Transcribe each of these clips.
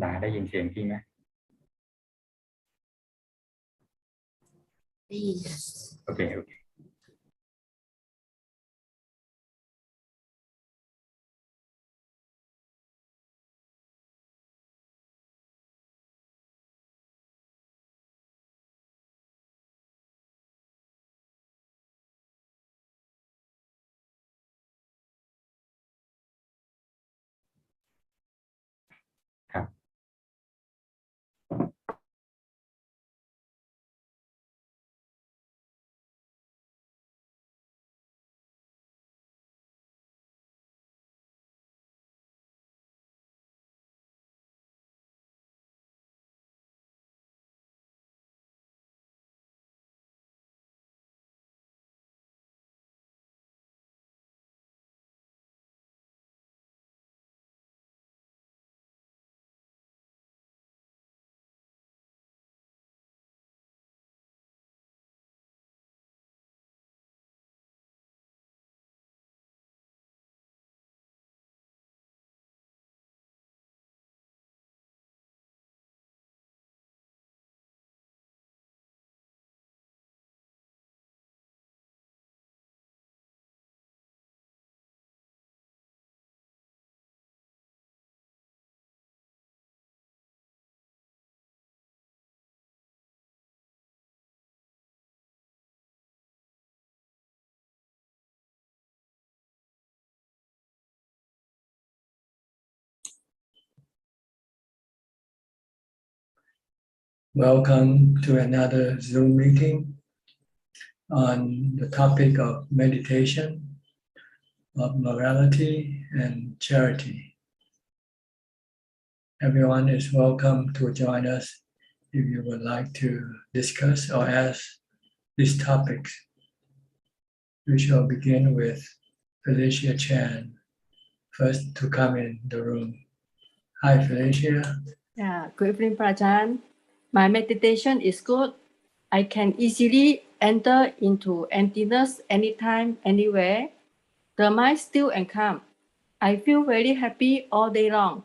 ลาได้ยินเสียงพี่ไหมโอเคโอเคครับ Welcome to another Zoom meeting on the topic of meditation, of morality and charity. Everyone is welcome to join us if you would like to discuss or ask these topics. We shall begin with Felicia Chan, first to come in the room. Hi, Felicia. Yeah, good evening, Prajan. My meditation is good. I can easily enter into emptiness anytime, anywhere. The mind still and calm. I feel very happy all day long.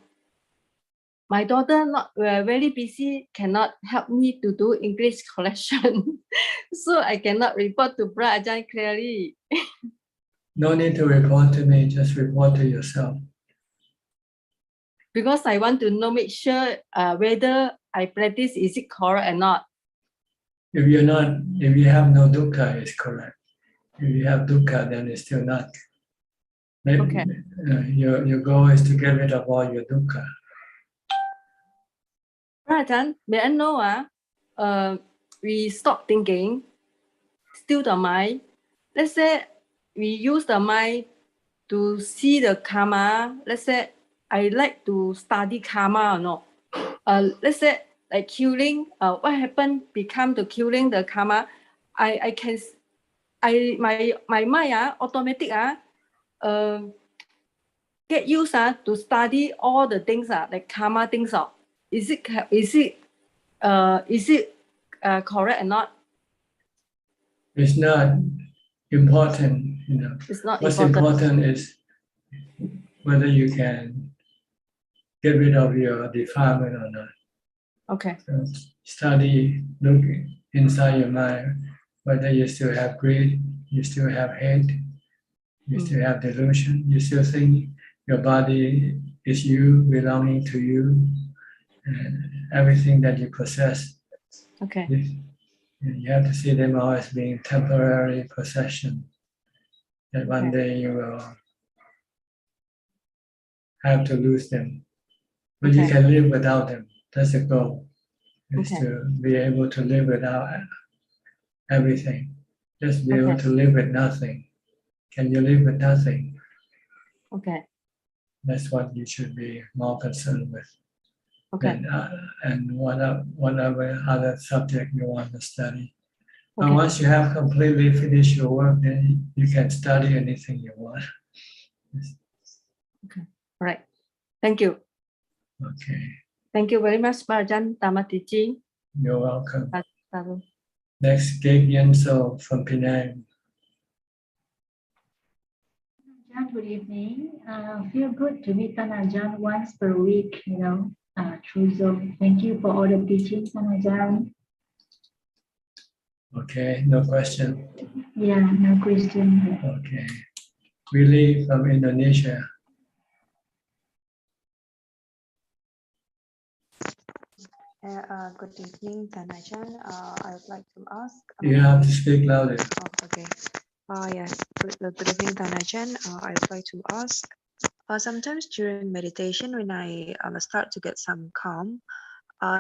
My daughter not very busy, cannot help me to do English collection, so I cannot report to Prajan clearly. No need to report to me, just report to yourself. Because I want to know, make sure whether I practice is it correct or not. If you have no dukkha, it's correct. If you have dukkha, then it's still not. Maybe, Okay. Your goal is to get rid of all your dukkha. Prajan, may I know, we stop thinking, still the mind. Let's say we use the mind to see the karma. Let's say I like to study karma or not. Let's say like killing, what happened become the killing the karma. My mind automatic get used to study all the things like karma things. Is it correct or not? It's not important, It's not What's important. important is whether you can get rid of your defilement or not. Okay. So study, look inside your mind, whether you still have greed, you still have hate, you still have delusion, you still think your body is you, belonging to you, and everything that you possess. Okay. You have to see them all as being temporary possession. That one day you will have to lose them. But you can live without them. That's the goal, is to be able to live without everything. Just be able to live with nothing. Can you live with nothing? Okay. That's what you should be more concerned with. Okay. And whatever other subject you want to study. Okay. But once you have completely finished your work, then you can study anything you want. Okay. All right. Thank you. Okay. Thank you very much, Prajan Dhamma teaching. You're welcome. Saru. Next, Gig Yenso from Penang. Good evening. Feel good to meet Tanajan once per week, True. So thank you for all the teachings, Ajahn. Okay, no question. Yeah, no question. Okay. Really from Indonesia. Good evening, Tanajan. I would like to ask. You have to speak louder. Okay. Yes. Good evening, Tanajan. I would like to ask. Sometimes during meditation, when I start to get some calm,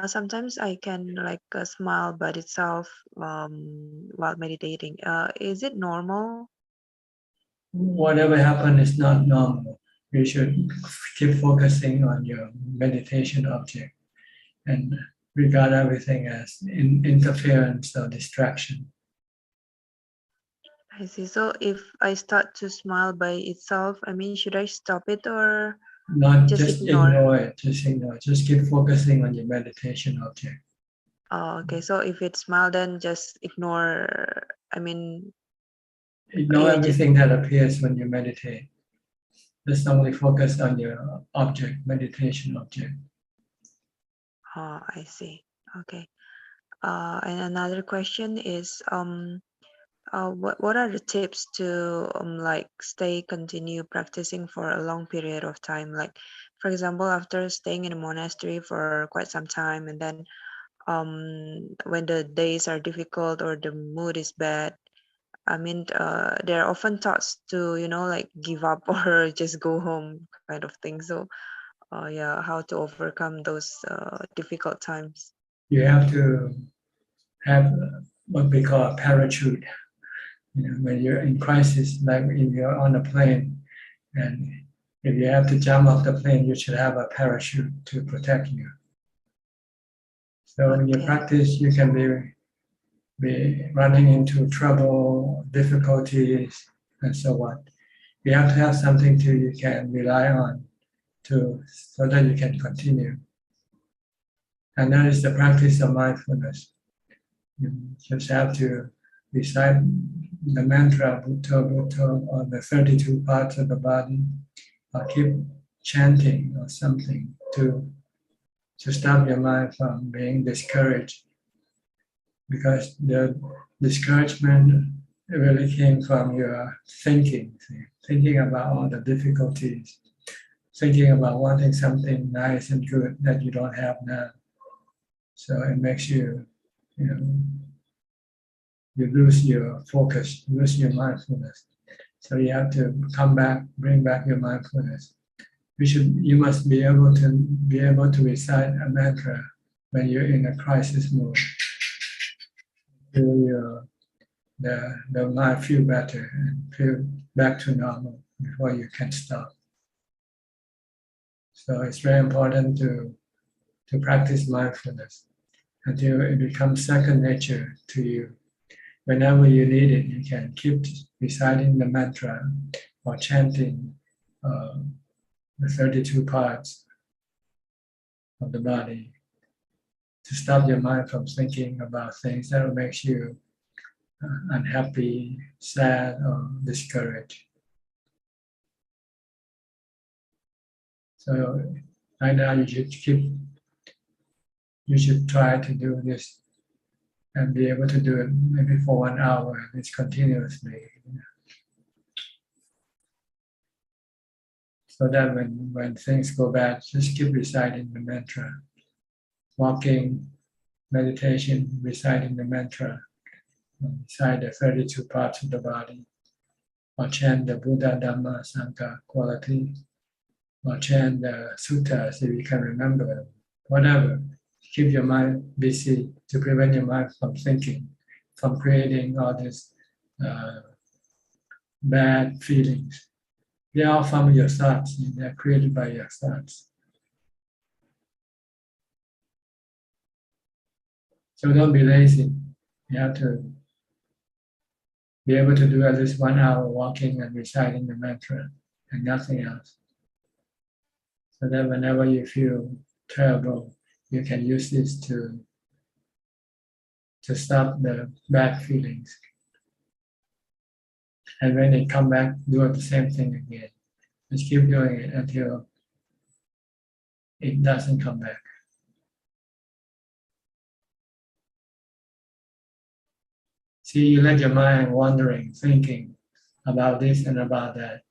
sometimes I can like smile by itself while meditating. Is it normal? Whatever happened is not normal. You should keep focusing on your meditation object and regard everything as interference or distraction. I see. So if I start to smile by itself, I mean, should I stop it or Not just just ignore? ignore it, just ignore it. Just keep focusing on your meditation object. Okay. So if it smile, then just ignore. I mean, Ignore yeah, everything that appears when you meditate. Just only focus on your object, meditation object. I see. Okay. And another question is, what are the tips to like continue practicing for a long period of time? Like, for example, after staying in a monastery for quite some time, and then when the days are difficult or the mood is bad, I mean, there are often thoughts to like give up or just go home kind of thing. So, yeah, how to overcome those difficult times? You have to have what we call a parachute. When you're in crisis, like if you're on a plane, and if you have to jump off the plane, you should have a parachute to protect you. So when you Okay. practice, you can be running into trouble, difficulties, and so on. You have to have something you can rely on so that you can continue. And that is the practice of mindfulness. You just have to recite the mantra Bhutto Bhutto or the 32 parts of the body, or keep chanting or something to stop your mind from being discouraged. Because the discouragement really came from your thinking about all the difficulties, thinking about wanting something nice and good that you don't have now. So it makes you lose your focus, lose your mindfulness. So you have to come back, bring back your mindfulness. You must be able to recite a mantra when you're in a crisis mode. The mind feel better and feel back to normal before you can stop. So it's very important to practice mindfulness until it becomes second nature to you. Whenever you need it, you can keep reciting the mantra or chanting the 32 parts of the body to stop your mind from thinking about things that will make you unhappy, sad, or discouraged. So right now you should try to do this and be able to do it maybe for 1 hour, at least continuously. So that when things go bad, just keep reciting the mantra. Walking, meditation, reciting the mantra, recite the 32 parts of the body, or chant the Buddha, Dhamma, Sangha quality, or chant the suttas if you can remember them. Whatever, keep your mind busy to prevent your mind from thinking, from creating all these bad feelings. They are from your thoughts. They are created by your thoughts. So don't be lazy. You have to be able to do at least 1 hour walking and reciting the mantra and nothing else. So that whenever you feel terrible, you can use this to stop the bad feelings. And when they come back, do the same thing again. Just keep doing it until it doesn't come back. See, you let your mind wandering, thinking about this and about that.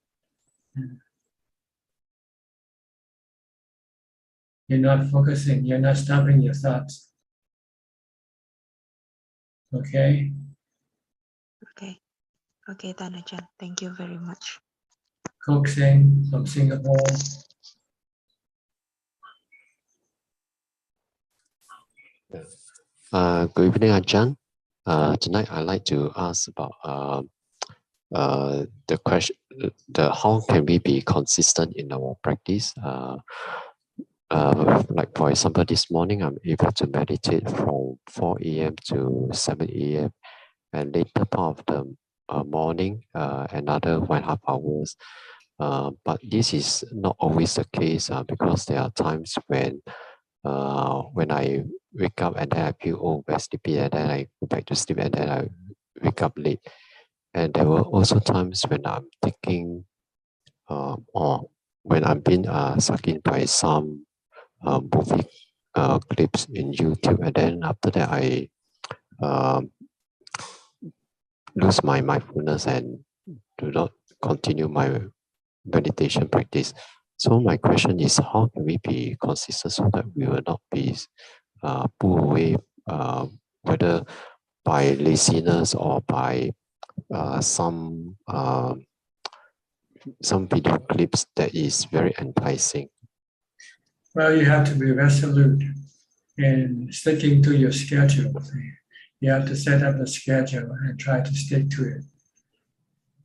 You're not focusing, you're not stopping your thoughts. Okay? Okay, Tanajan, thank you very much. Kok Seng from Singapore. Good evening, Ajahn. Tonight I'd like to ask about the question: how can we be consistent in our practice? Like for example, this morning I'm able to meditate from 4 a.m. to 7 a.m. and later part of the morning, another 1.5 hours. But this is not always the case because there are times when I wake up and then I feel very sleepy, and then I go back to sleep and then I wake up late. And there were also times when I'm thinking or when I'm being sucked in by some movie clips in YouTube, and then after that I lose my mindfulness and do not continue my meditation practice. So my question is, how can we be consistent so that we will not be pulled away, whether by laziness or by some video clips that is very enticing? Well, you have to be resolute in sticking to your schedule. You have to set up a schedule and try to stick to it.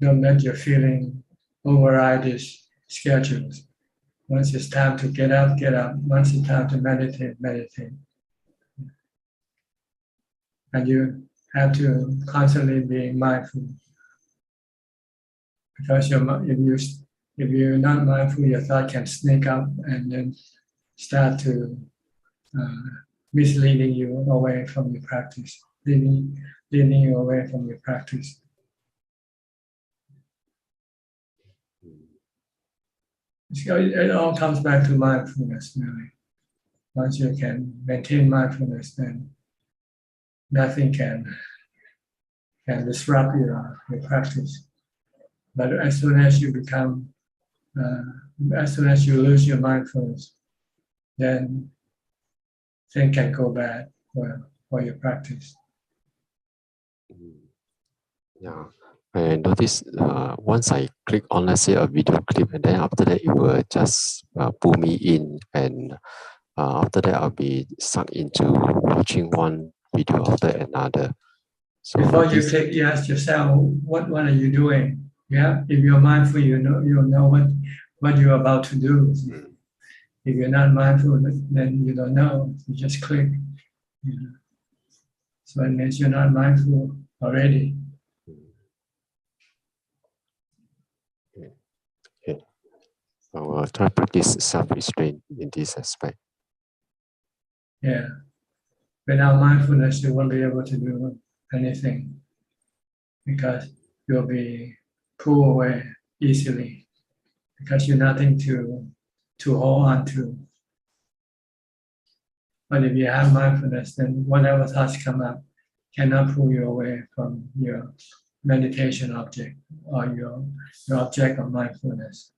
Don't let your feeling override these schedules. Once it's time to get up, get up. Once it's time to meditate, meditate. And you have to constantly be mindful. Because if you're not mindful, your thought can sneak up and then start to misleading you away from your practice, leading you away from your practice. So it all comes back to mindfulness, really. Once you can maintain mindfulness, then nothing can disrupt your practice. But as soon as you lose your mindfulness, then things can go bad for your practice. Yeah, I noticed once I click on, let's say, a video clip, and then after that it will just pull me in, and after that I'll be sucked into watching one video after another. So before you click, you ask yourself, what are you doing? Yeah, if you're mindful, you'll know what you're about to do. If you're not mindful, then you don't know. You just click. Yeah. So it means you're not mindful already. Okay. I will try to practice self-restraint in this aspect. Yeah. Without mindfulness, you won't be able to do anything because you'll be pulled away easily because you're nothing to hold on to. But if you have mindfulness, then whatever thoughts come up cannot pull you away from your meditation object or your object of mindfulness.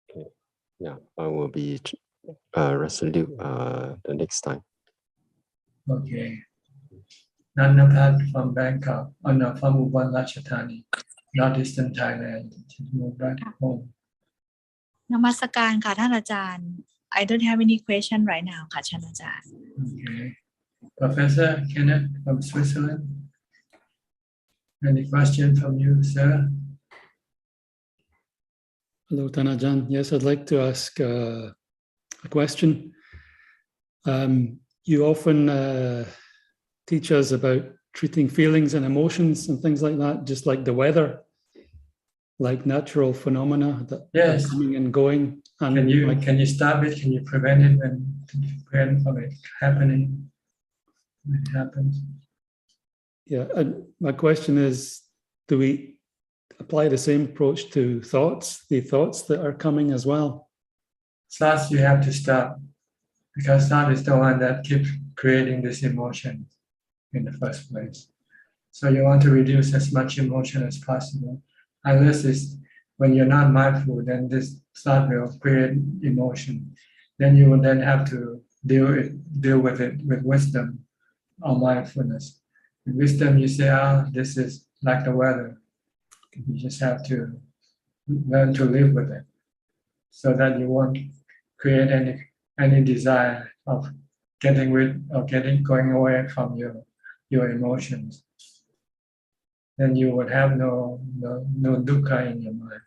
Okay. Yeah, I will be resolute the next time. Okay. Nanapat from Bangkok, no, from Ubon Ratchathani, northeastern Thailand. Just move back home. นมัสการค่ะท่านอาจารย์ I don't have any question right now ค่ะท่านอาจารย์ Okay. Professor Kenneth from Switzerland. Any question from you, sir? Hello, Tanajan. Yes, I'd like to ask a question. You often teach us about treating feelings and emotions and things like that, just like the weather, like natural phenomena that are coming and going. And can you stop it? Can you prevent it and prevent from it happening when it happens? Yeah, my question is, do we apply the same approach to thoughts, the thoughts that are coming as well? Thoughts you have to stop, because thought is the one that keeps creating this emotion in the first place. So you want to reduce as much emotion as possible. Unless it's when you're not mindful, then this thought will create emotion. Then you will then have to deal with it with wisdom or mindfulness. In wisdom, you say, this is like the weather. You just have to learn to live with it, so that you won't create any desire of getting rid or going away from your emotions. Then you would have no dukkha in your mind.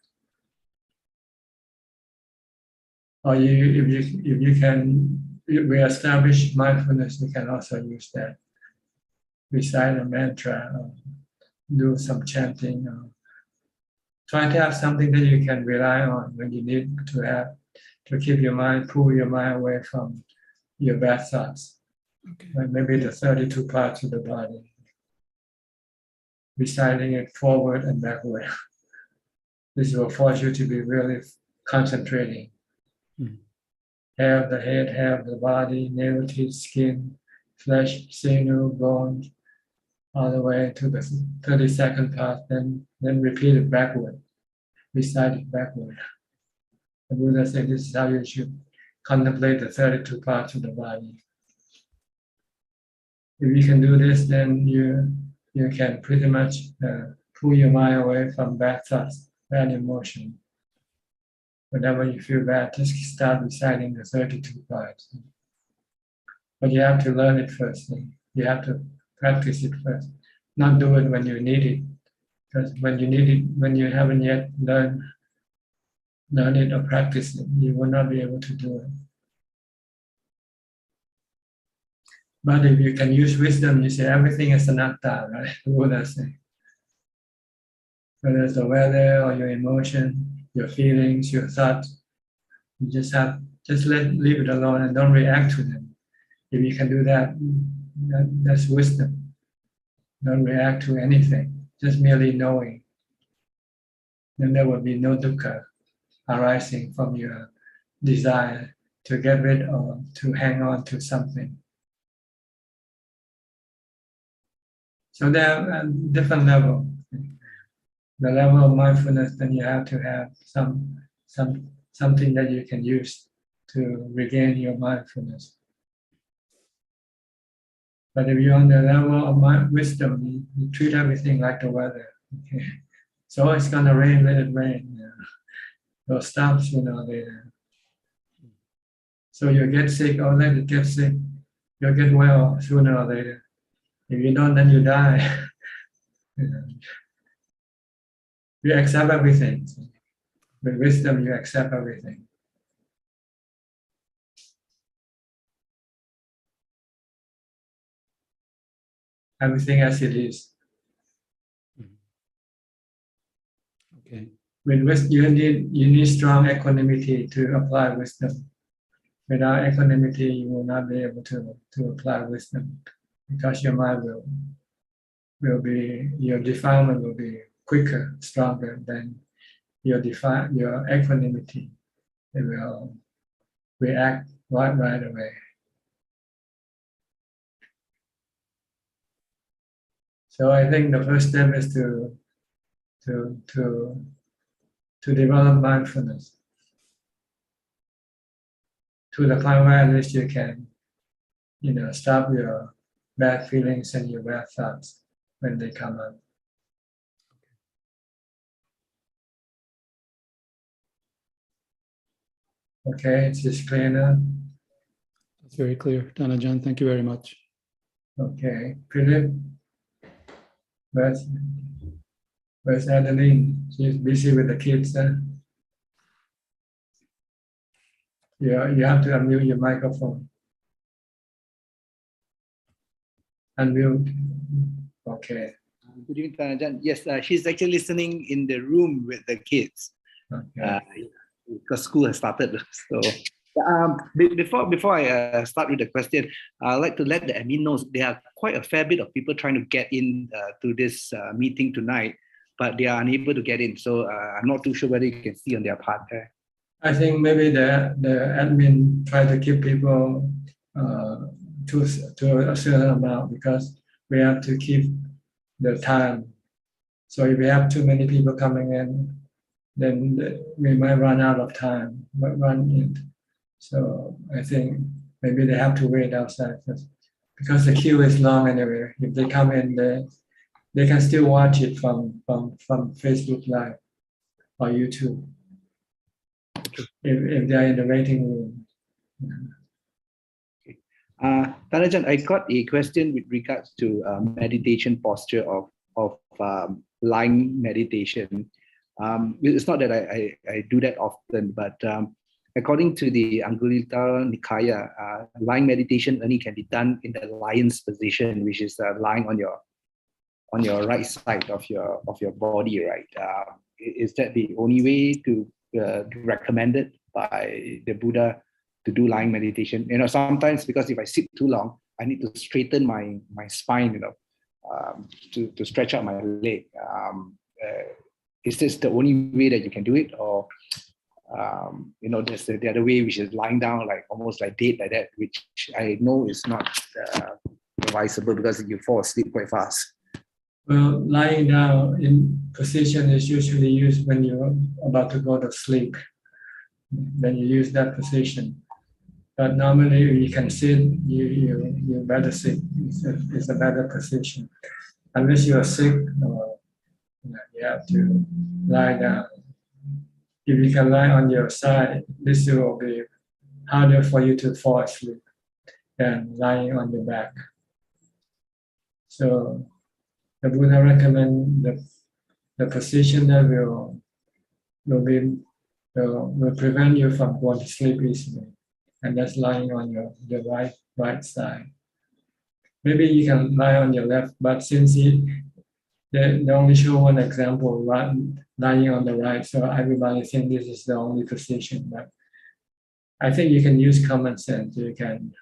Or if you can reestablish mindfulness, you can also use that. Recite a mantra, or do some chanting, or try to have something that you can rely on when you need to keep your mind, pull your mind away from your bad thoughts. Okay. Like maybe the 32 parts of the body. Reciting it forward and backward. This will force you to be really concentrating. Hair of the head, hair of the body, nail, teeth, skin, flesh, sinew, bones, all the way to the 32nd part, then repeat it backward. Recite it backward. The Buddha said this is how you should contemplate the 32 parts of the body. If you can do this, then you can pretty much pull your mind away from bad thoughts, bad emotion. Whenever you feel bad, just start reciting the 32 parts. But you have to learn it first. You have to practice it first. Not do it when you need it. Because when you need it, when you haven't yet learned it or practiced it, you will not be able to do it. But if you can use wisdom, you say everything is anatta, right? The Buddha says. Whether it's the weather or your emotion, your feelings, your thoughts, you just leave it alone and don't react to them. If you can do that, that's wisdom. Don't react to anything, just merely knowing. Then there will be no dukkha arising from your desire to get rid or to hang on to something. So there are different levels. The level of mindfulness, then you have to have something that you can use to regain your mindfulness. But if you're on the level of wisdom, you treat everything like the weather. Okay? So it's gonna rain, let it rain. It'll stop sooner or later. So you get sick, or let it get sick. You'll get well sooner or later. If you don't, then you die. You accept everything. With wisdom, you accept everything. Everything as it is. Okay. With wisdom, you need strong equanimity to apply wisdom. Without equanimity, you will not be able to apply wisdom, because your mind will be, your defilement will be quicker, stronger than your equanimity. It will react right away. So I think the first step is to develop mindfulness to the point where at least you can, stop your bad feelings and your bad thoughts when they come up. Okay, it's just clear now. That's very clear. Danajan, thank you very much. Okay, Philip. Where's Adeline? She's busy with the kids. You have to unmute your microphone. Unmute. Okay. Good evening, Danajan. Yes, she's actually listening in the room with the kids. Okay. Because school has started. So before I start with the question, I'd like to let the admin know there are quite a fair bit of people trying to get in to this meeting tonight. but they are unable to get in. So I'm not too sure whether you can see on their part there. I think maybe the admin try to keep people to a certain amount because we have to keep the time. So if we have too many people coming in, then we might run out of time, run in. So I think maybe they have to wait outside because the queue is long anyway. If they come in, they can still watch it from Facebook Live or YouTube if they are in the waiting room. Tanajan, I got a question with regards to meditation posture of lying meditation. It's not that I do that often, but according to the Anguttara Nikaya, lying meditation only can be done in the lion's position, which is lying on your right side of your body, right? Is that the only way to recommended by the Buddha to do lying meditation? You know, sometimes because if I sit too long, I need to straighten my spine, you know, to stretch out my leg. Is this the only way that you can do it, or you know, there's the other way, which is lying down like almost like dead like that, which I know is not advisable because you fall asleep quite fast. Well, lying down in position is usually used when you're about to go to sleep. Then you use that position. But normally you can sit, you better sit. It's a better position. Unless you are sick or you have to lie down. If you can lie on your side, this will be harder for you to fall asleep than lying on your back. So the Buddha recommend the position that will prevent you from going to sleep easily, and that's lying on the right side. Maybe you can lie on your left, but since they only show one example, lying on the right, so everybody thinks this is the only position. But I think you can use common sense. You can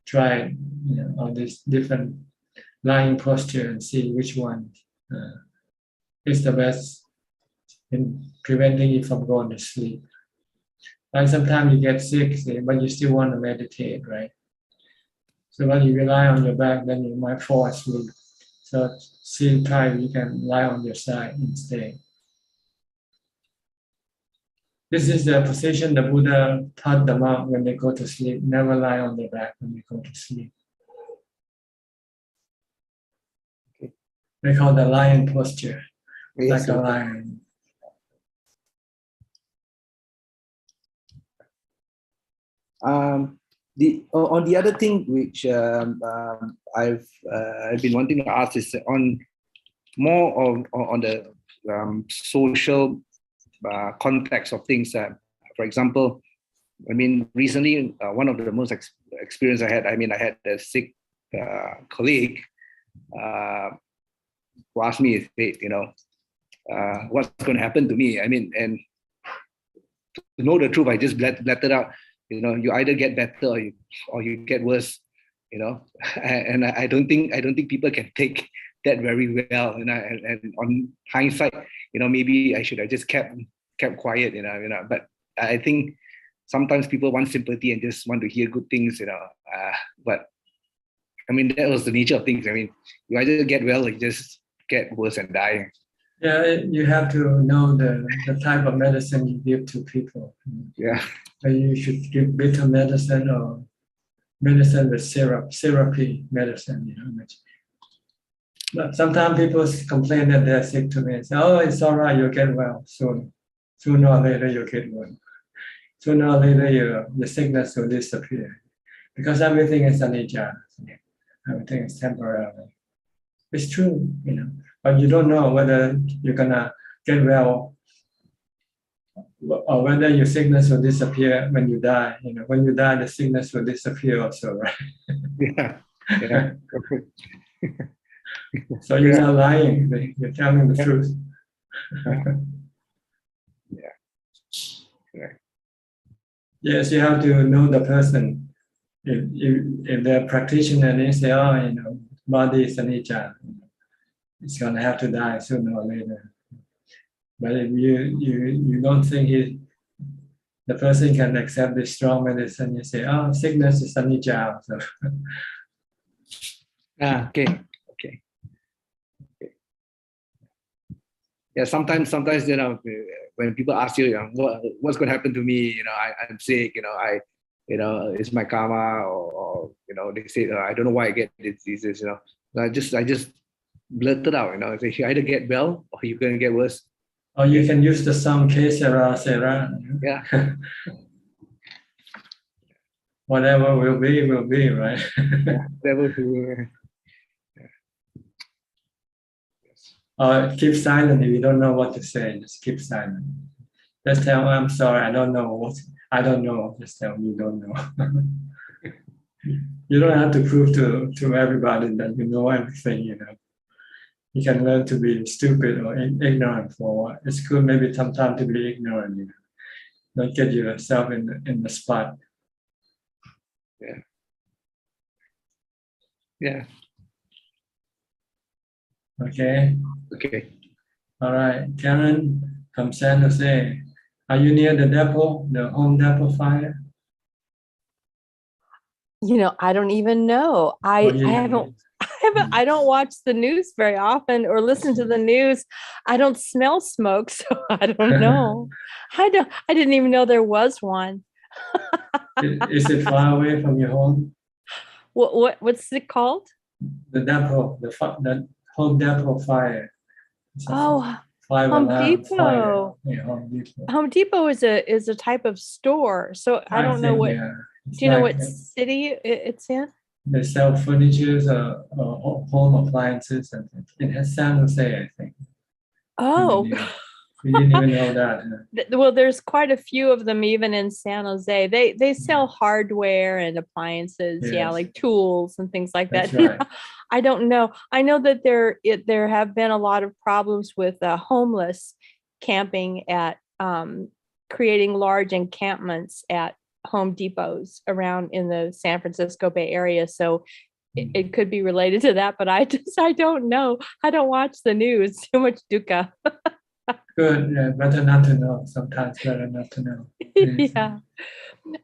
try, you know, all these different lying posture and see which one is the best in preventing you from going to sleep. And sometimes you get sick, but you still want to meditate, right? So when you rely on your back, then you might fall asleep. So try you can lie on your side instead. This is the position the Buddha taught the monk when they go to sleep. Never lie on their back when they go to sleep. They call the lion posture, Yes, like a lion. On the other thing which I've been wanting to ask is on the social context of things. For example, I mean, recently one of the most experience I had. I mean, I had a sick colleague who asked me, hey, you know, what's going to happen to me? I mean, and to know the truth, I just blatted out. You know, you either get better or you get worse. You know, and I don't think people can take that very well. And on hindsight, you know, maybe I should have just kept quiet. You know, but I think sometimes people want sympathy and just want to hear good things. You know, but I mean, that was the nature of things. I mean, you either get well or you just get worse and die. Yeah, you have to know the type of medicine you give to people. Yeah. So you should give bitter medicine or medicine with syrupy medicine, you know. But sometimes people complain that they're sick to me and say, oh, it's all right, you'll get well soon. Sooner or later, you'll get well. Sooner or later, your sickness will disappear. Because everything is anicca. Everything is temporary. It's true, you know. But you don't know whether you're gonna get well or whether your sickness will disappear when you die. You know, when you die, the sickness will disappear also, right? Yeah. Yeah. So you're not lying. You're telling the truth. Yeah. Right. Yes, you have to know the person. If they're practitioner, they say, oh, you know, body is anicca. It's gonna have to die sooner or later. But if you don't think the person can accept this strong medicine, you say, oh, sickness is anicca. So, Okay. Yeah, sometimes when people ask you, what's going to happen to me, I'm sick, it's my karma, or they say, I don't know why I get diseases, I just blurt it out, I say, you either get well or you're going to get worse. or you can use the song Que sera, sera. Yeah. Whatever will be, right? Whatever. Or keep silent if you don't know what to say. Just keep silent. Just tell, I'm sorry, I don't know. Just tell me you don't know. You don't have to prove to everybody that you know everything. You can learn to be stupid or ignorant for a while. It's good maybe sometimes to be ignorant. Don't get yourself in the spot. Yeah. Okay. All right, Karen from San Jose. Are you near the depot, the home depot fire? I don't even know. I don't watch the news very often or listen to the news. I don't smell smoke, so I don't know. I didn't even know there was one. Is it far away from your home? What's it called? The depot, the home depot fire. Oh, Home Depot. Yeah, Home Depot. Home Depot is a type of store. So I don't know what. Yeah. Do you know what city it's in? They sell furniture or home appliances, and it has San Jose, I think. Oh. We didn't even know that. Well, there's quite a few of them even in San Jose. They sell hardware and appliances, Yes. like tools and things like That's that. right. I don't know. I know that there have been a lot of problems with homeless camping at creating large encampments at Home Depots around in the San Francisco Bay Area. So it could be related to that, but I don't know. I don't watch the news. Too much dukkha. Good. Yeah, better not to know. Sometimes better not to know. Yeah,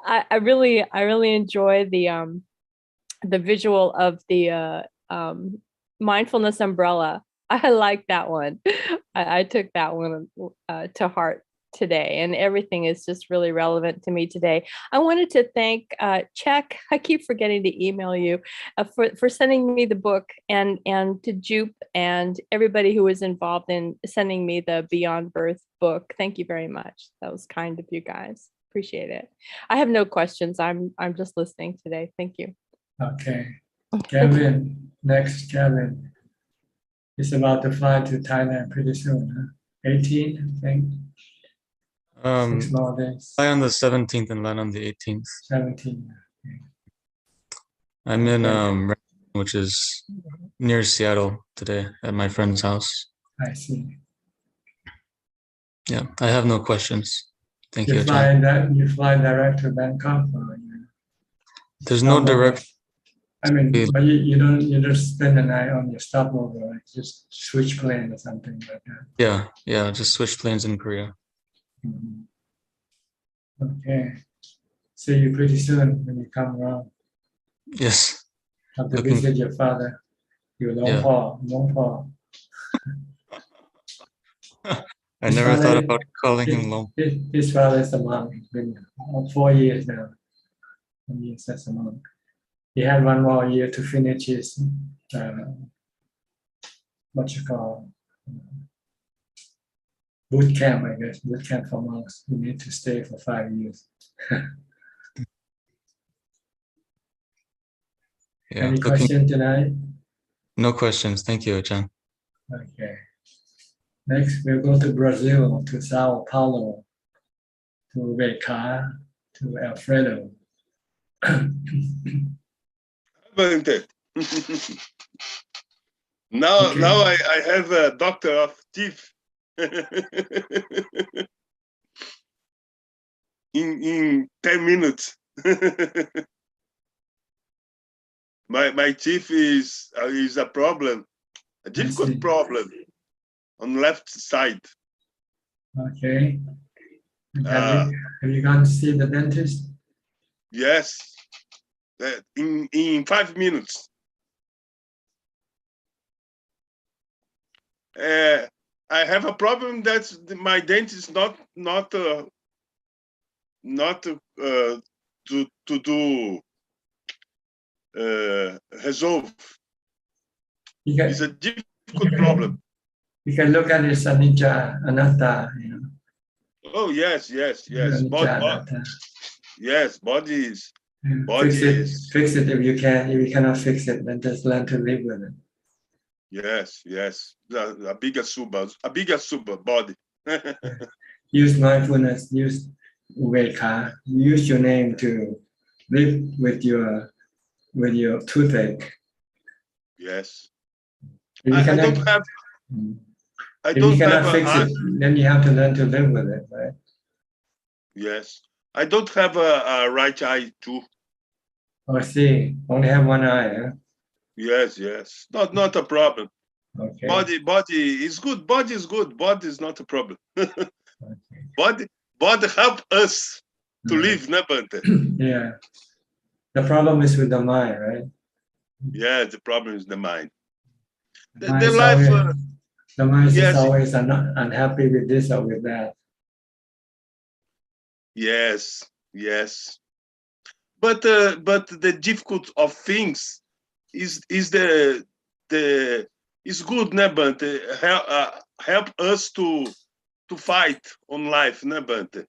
I really enjoy the visual of the mindfulness umbrella. I like that one. I took that one to heart today, and everything is just really relevant to me today. I wanted to thank Check. I keep forgetting to email you for sending me the book, and to Jupe and everybody who was involved in sending me the Beyond Birth book. Thank you very much. That was kind of you guys. Appreciate it. I have no questions. I'm just listening today. Thank you. Okay. Kevin, next Kevin. Is about to fly to Thailand pretty soon, huh? 18, I think. 6 more days. Fly on the 17th and land on the 18th. 17. Okay. I'm in which is near Seattle today at my friend's house. I see. Yeah, I have no questions. Thank you. You fly direct to Bangkok? There's no direct. I mean, but you don't spend the night on your stopover, right? Just switch plane or something like that. Yeah, just switch planes in Korea. Mm-hmm. Okay. See you pretty soon when you come around. Yes. Have to visit your father. Your long Paul. I never thought about calling him Long. His father is a monk. It's been 4 years now. He is as a monk. He had 1 more year to finish his boot camp, I guess. Boot camp for monks. You need to stay for 5 years. Any questions tonight? No questions. Thank you, Ajahn. Okay. Next, we'll go to Brazil, to Sao Paulo, to Veka, to Alfredo. Now I have a doctor of teeth. in 10 minutes. my teeth is a problem, a difficult problem on left side. Okay. Have you gone to see the dentist? Yes. In 5 minutes. I have a problem that my dent is not to do resolve. It's a difficult problem. You can look at it as anicca, anatta, you know. Oh yes. Anicca, anatta. Yes, body is. Fix it if you can. If you cannot fix it, then just learn to live with it. Yes. A bigger super body. Use mindfulness, use ubeka, use your name to live with your toothache. Yes. If you cannot fix it, then you have to learn to live with it, right? Yes. I don't have a right eye too. Oh, see, only have one eye, huh? Yes. Not a problem. Okay. Body is good. Body is good. Body is not a problem. Body help us to live, ne, Bante? Yeah. The problem is with the mind, right? Yeah, the problem is the mind. The mind is always unhappy with this or with that. Yes. But the difficult of things is good, ne, Bante? Help us to fight on life, ne, Bante?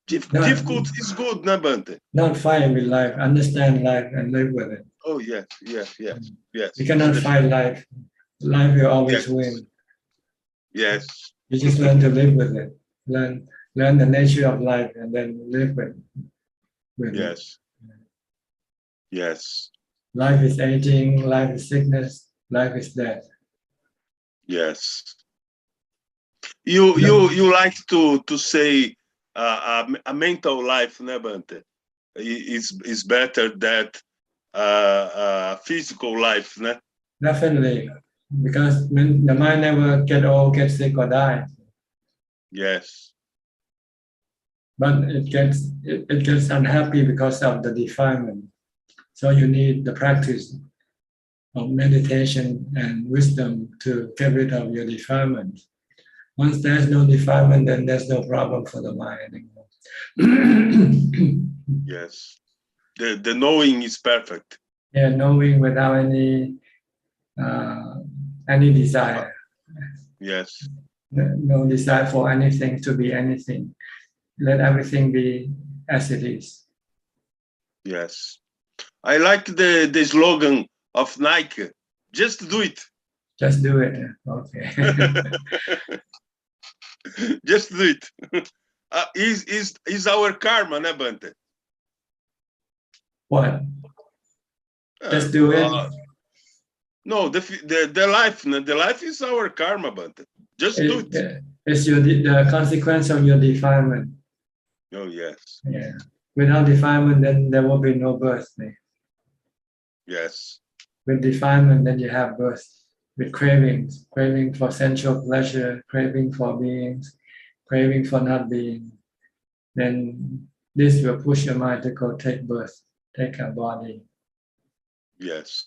Difficult is good, ne, Bante? Not fight with life, understand life and live with it. Oh yes. You cannot fight life. Life will always win. Yes. You just learn to live with it. Learn the nature of life and then live with it. Yes. Life is aging, life is sickness, life is death. Yes. You like to say a mental life, ne, Bante? Is better than physical life, ne? Definitely, because the mind never get old, get sick, or die. Yes. But it gets unhappy because of the defilement. So you need the practice of meditation and wisdom to get rid of your defilement. Once there's no defilement, then there's no problem for the mind anymore. Yes. The knowing is perfect. Yeah, knowing without any desire. Yes. No desire for anything to be anything. Let everything be as it is. Yes. I like the slogan of Nike. Just do it. Just do it. Okay. Just do it. Is our karma, ne, Bante? What? Just do it. No, the life. The life is our karma, Bante. Just do it. It's the consequence of your defilement. Oh yes. Yeah. Without defilement, then there will be no birth. Yes. With defilement, then you have birth. With cravings, craving for sensual pleasure, craving for beings, craving for not being, then this will push your mind to go take birth, take a body. Yes.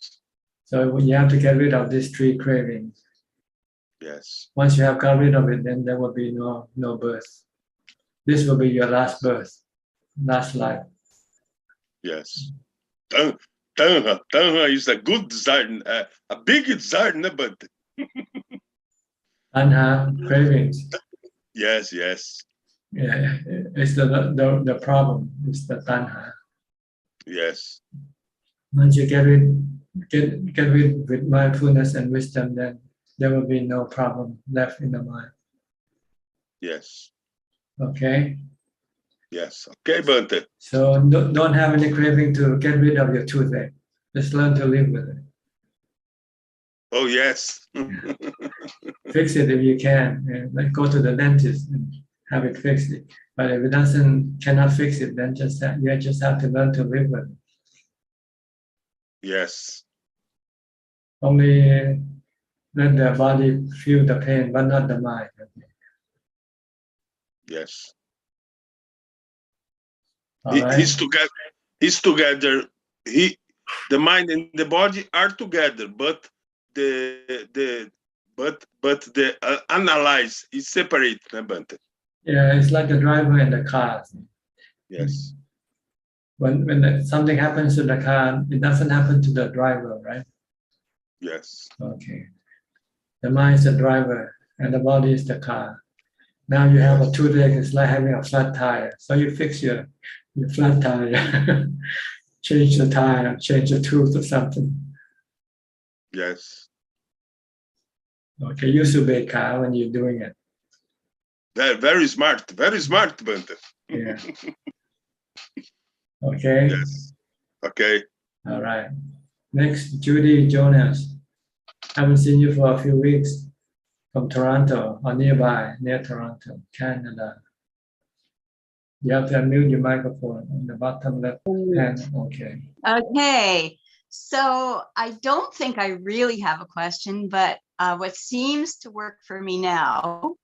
So you have to get rid of these three cravings. Yes. Once you have got rid of it, then there will be no birth. This will be your last birth, last life. Yes. Tanha is a good desire, a big desire, but Tanha, cravings. Yes. Yeah, it's the problem. It's the tanha. Yes. Once you get rid with mindfulness and wisdom, then there will be no problem left in the mind. Yes. Okay. Yes. Okay, Bante. So don't have any craving to get rid of your toothache. Just learn to live with it. Oh yes. Fix it if you can. Like go to the dentist and have it fixed. But if it cannot fix it, then you just have to learn to live with it. Yes. Only let the body feel the pain, but not the mind. Yes. All right. He's together. He's together. The mind and the body are together, but the analyze is separate, Bante. Yeah, it's like the driver and the car. Yes. When something happens to the car, it doesn't happen to the driver, right? Yes. Okay. The mind is the driver and the body is the car. Now you have a toothache, it's like having a flat tire. So you fix your flat tire, change the tire, change the tooth or something. Yes. Okay, use your big car when you're doing it. Very smart, Bante. Yeah. Okay. Yes. Okay. All right. Next, Judy Jonas. Haven't seen you for a few weeks from Toronto or near Toronto, Canada. You have to unmute your microphone on the bottom left hand. Okay. Okay. So I don't think I really have a question, but what seems to work for me now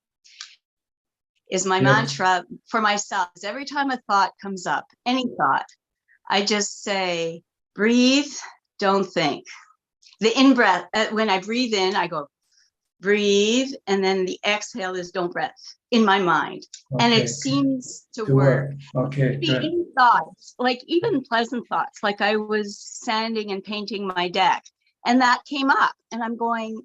is my mantra for myself. Is every time a thought comes up, any thought, I just say, breathe, don't think. The in-breath, when I breathe in, I go, breathe, and then the exhale is don't breath in my mind. Okay. And it seems to work. Okay, good. Any thoughts, like even pleasant thoughts, like I was sanding and painting my deck, and that came up, and I'm going,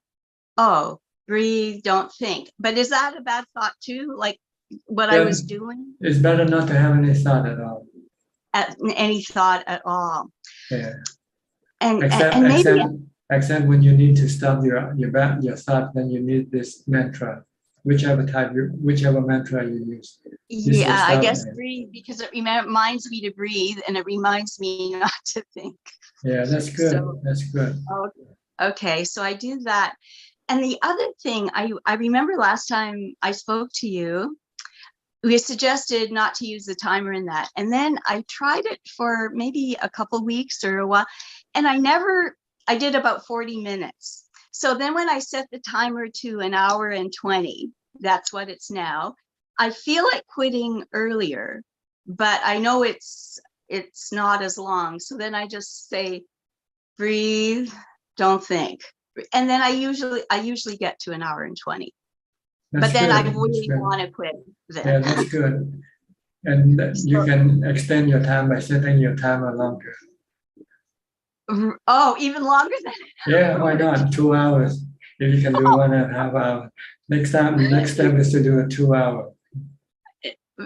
oh, breathe, don't think. But is that a bad thought too? Like what I was doing? It's better not to have any thought at all. Any thought at all. Yeah. And maybe except when you need to stop your thought, then you need this mantra, whichever mantra you use. Yeah, I guess breathe, because it reminds me to breathe and it reminds me not to think. Yeah, that's good. That's good. Okay, so I do that. And the other thing, I remember last time I spoke to you, we suggested not to use the timer in that. And then I tried it for maybe a couple weeks or a while, and I did about 40 minutes. So then when I set the timer to 1 hour and 20, that's what it's now. I feel like quitting earlier, but I know it's not as long. So then I just say, breathe, don't think. And then I usually get to 1 hour and 20. But then I really want to quit then. Yeah, that's good. And you can extend your time by setting your timer longer. Oh, even longer than an hour? Yeah, why not? 2 hours. If you can do 1.5 hours. Next step is to do a 2 hour.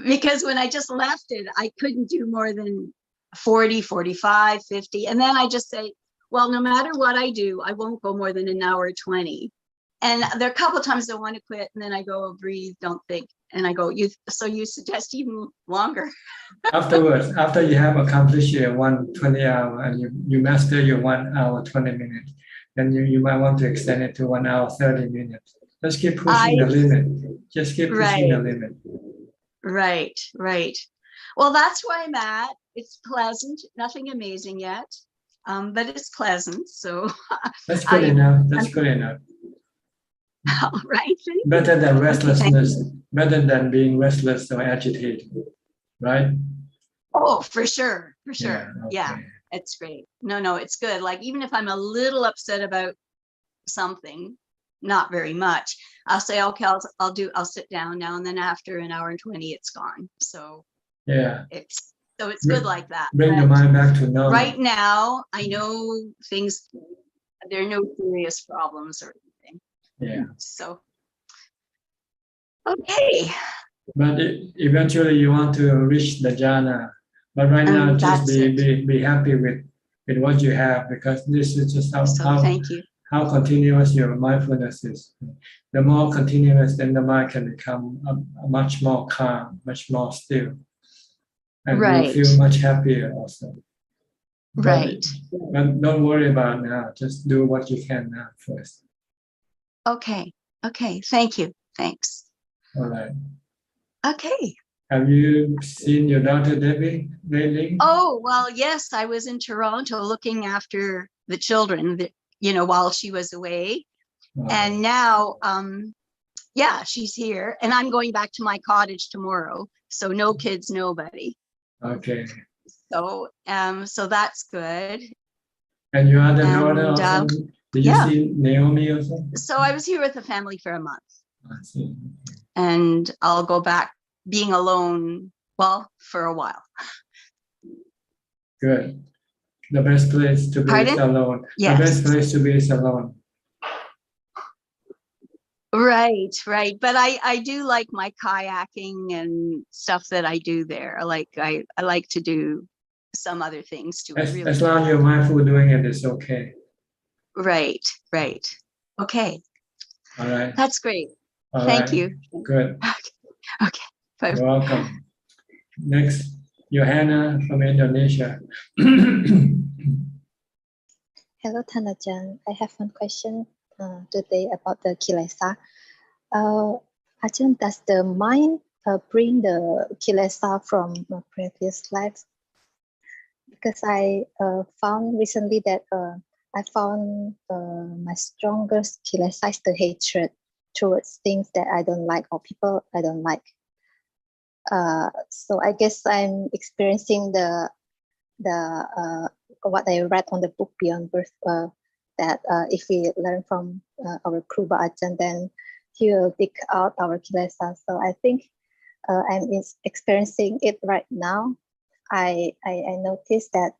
Because when I just left it, I couldn't do more than 40, 45, 50. And then I just say, well, no matter what I do, I won't go more than 1 hour 20. And there are a couple of times I want to quit, and then I go, breathe, don't think. And I go, so you suggest even longer? Afterwards, after you have accomplished your 120 hour and you master your 1 hour 20 minutes, then you might want to extend it to 1 hour 30 minutes. Just keep pushing the limit. Just keep pushing the limit. Right. Well, that's where I'm at. It's pleasant, nothing amazing yet, but it's pleasant. So that's good enough. That's good enough. All right. Better than restlessness, better than being restless or agitated, right? Oh, for sure. Yeah, okay. Yeah, it's great. No, it's good. Like even if I'm a little upset about something, not very much, I'll say, okay, I'll sit down now, and then after 1 hour and 20, it's gone. So yeah, it's good like that. Bring the mind back to normal. Right now, I know there are no serious problems or anything. Yeah. So, okay. But eventually you want to reach the jhana. But right now, just be happy with what you have, because this is just how continuous your mindfulness is. The more continuous, then the mind can become much more calm, much more still. And you feel much happier also. But don't worry about now. Just do what you can now first. Okay. Thank you. Thanks. All right. Okay. Have you seen your daughter Debbie lately? Oh, well, yes. I was in Toronto looking after the children, while she was away. Wow. And now Yeah, she's here, and I'm going back to my cottage tomorrow. So no kids, nobody. Okay. So so that's good. And your other daughter And, also? Did you yeah. see Naomi also? So I was here with the family for a month, I see. and I'll go back being alone, well, for a while. Good. The best place to be is Pardon? alone. Yes. The best place to be is alone. Right, right. But I do like my kayaking and stuff that I do there. I like to do some other things too. As long as you're mindful doing it, it's okay. Right, right. Okay. All right. That's great. All Thank right. you. Good. Okay. Bye. You're welcome. Next, Johanna from Indonesia. Hello, Thanajan. I have one question today about the kilesa. Ajahn, does the mind bring the kilesa from previous lives? Because I found recently that I found my strongest kilesa is the hatred towards things that I don't like or people I don't like. So I guess I'm experiencing the what I read on the book Beyond Birth, that if we learn from our Kruba Ajahn, then he will dig out our kilesa. So I think I'm experiencing it right now. I noticed that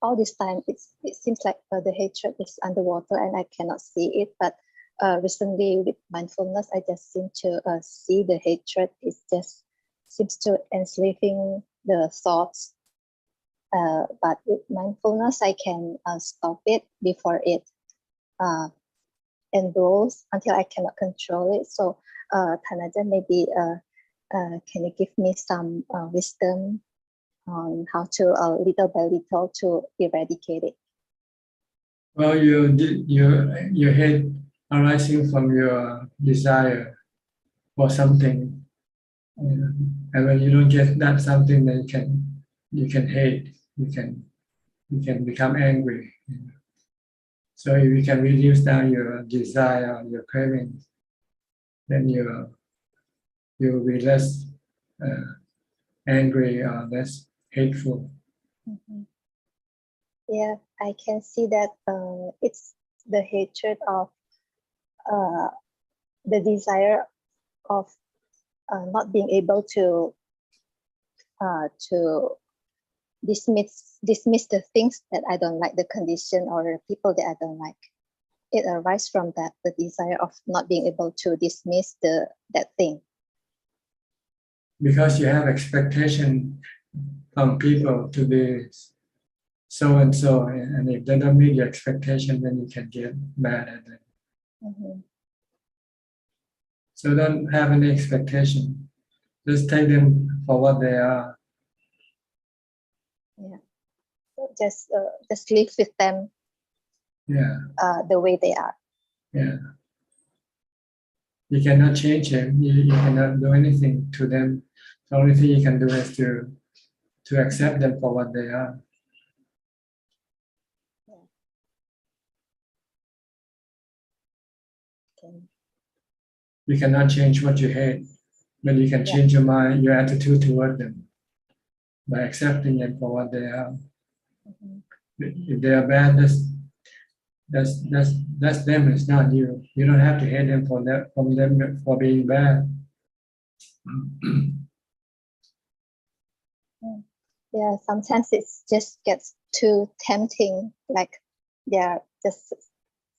all this time it seems like the hatred is underwater and I cannot see it. But recently with mindfulness, I just seem to see the hatred. It just seems to enslaving the thoughts. But with mindfulness, I can stop it before it enrolls until I cannot control it. So Thanajan, maybe can you give me some wisdom on how to little by little to eradicate it? Well, your hate arising from your desire for something, and when you don't get that something, then you can hate, you can become angry. So if you can reduce down your desire, your cravings, then you will be less angry or less hateful. Mm-hmm. Yeah, I can see that it's the hatred of the desire of not being able to dismiss the things that I don't like, the condition or people that I don't like. It arises from that, the desire of not being able to dismiss that thing. Because you have expectation from people to be so and so, and if they don't meet your expectation, then you can get mad at them. Mm-hmm. So don't have any expectation. Just take them for what they are. Yeah. Just live with them. Yeah. The way they are. Yeah. You cannot change them. You cannot do anything to them. The only thing you can do is to accept them for what they are. Yeah. Okay. You cannot change what you hate, but you can change your mind, your attitude toward them by accepting them for what they are. Mm-hmm. If they are bad, that's them. It's not you. You don't have to hate them for for being bad. Yeah, sometimes it just gets too tempting. Like just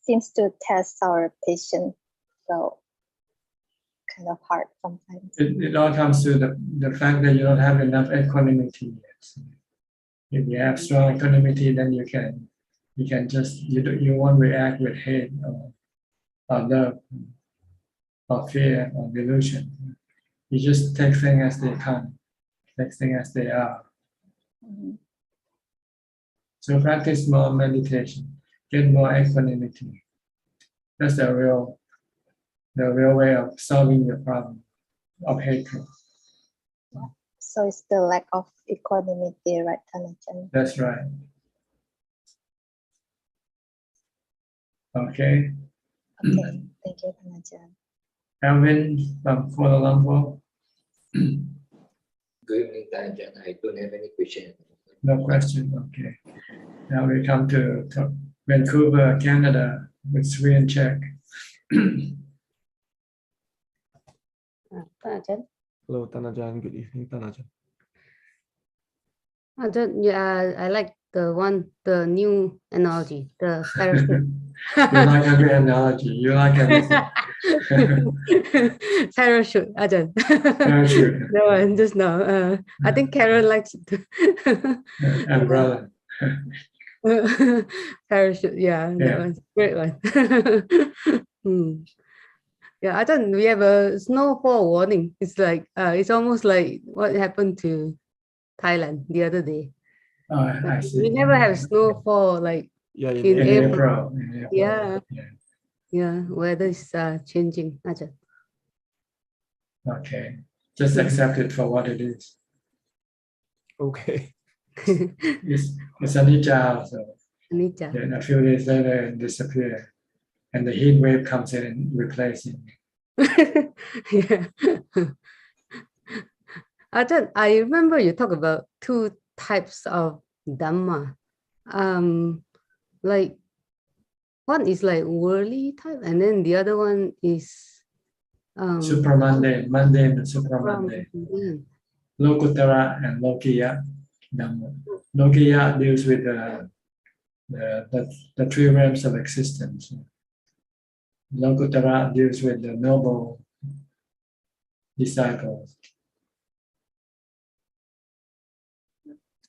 seems to test our patience. So kind of hard sometimes. It all comes to the fact that you don't have enough equanimity yet. If you have strong equanimity, then you can just you won't react with hate or love or fear or delusion. You just take things as they come, take things as they are. Mm-hmm. So practice more meditation, get more equanimity. That's the real way of solving your problem of hatred. Yeah. So it's the lack of equanimity, right, Thanajan? That's right. Okay. Okay, thank you, Tanajan. Alvin from Kuala Lumpur. Good evening, Tanajan. I don't have any question. No question. Okay. Now we come to Vancouver, Canada, with Sri and Czech. Hello, Tanajan. Good evening, Tanajan. Yeah, I like the new analogy, the parachute. You like every analogy. You like everything. Parachute, Ajahn. Parachute. No one just now. I think Karen likes it. Umbrella. Parachute, yeah, that one's a great one. Yeah, I thought we have a snowfall warning. It's like it's almost like what happened to Thailand the other day. Oh, I see. We never have snowfall like in April. In April. Yeah. Yeah, weather is changing. Ajahn. Okay. Just accept it for what it is. Okay. It's anicca, so Anicca. then a few days later it disappears. And the heat wave comes in and replaces it. Yeah. Ajahn, I remember you talk about two types of Dhamma. Like one is like worldly type, and then the other one is supramundane, mundane and supramundane. Lokuttara and Lokiya Dhamma. Lokiya deals with the three realms of existence. Lokuttara deals with the noble disciples.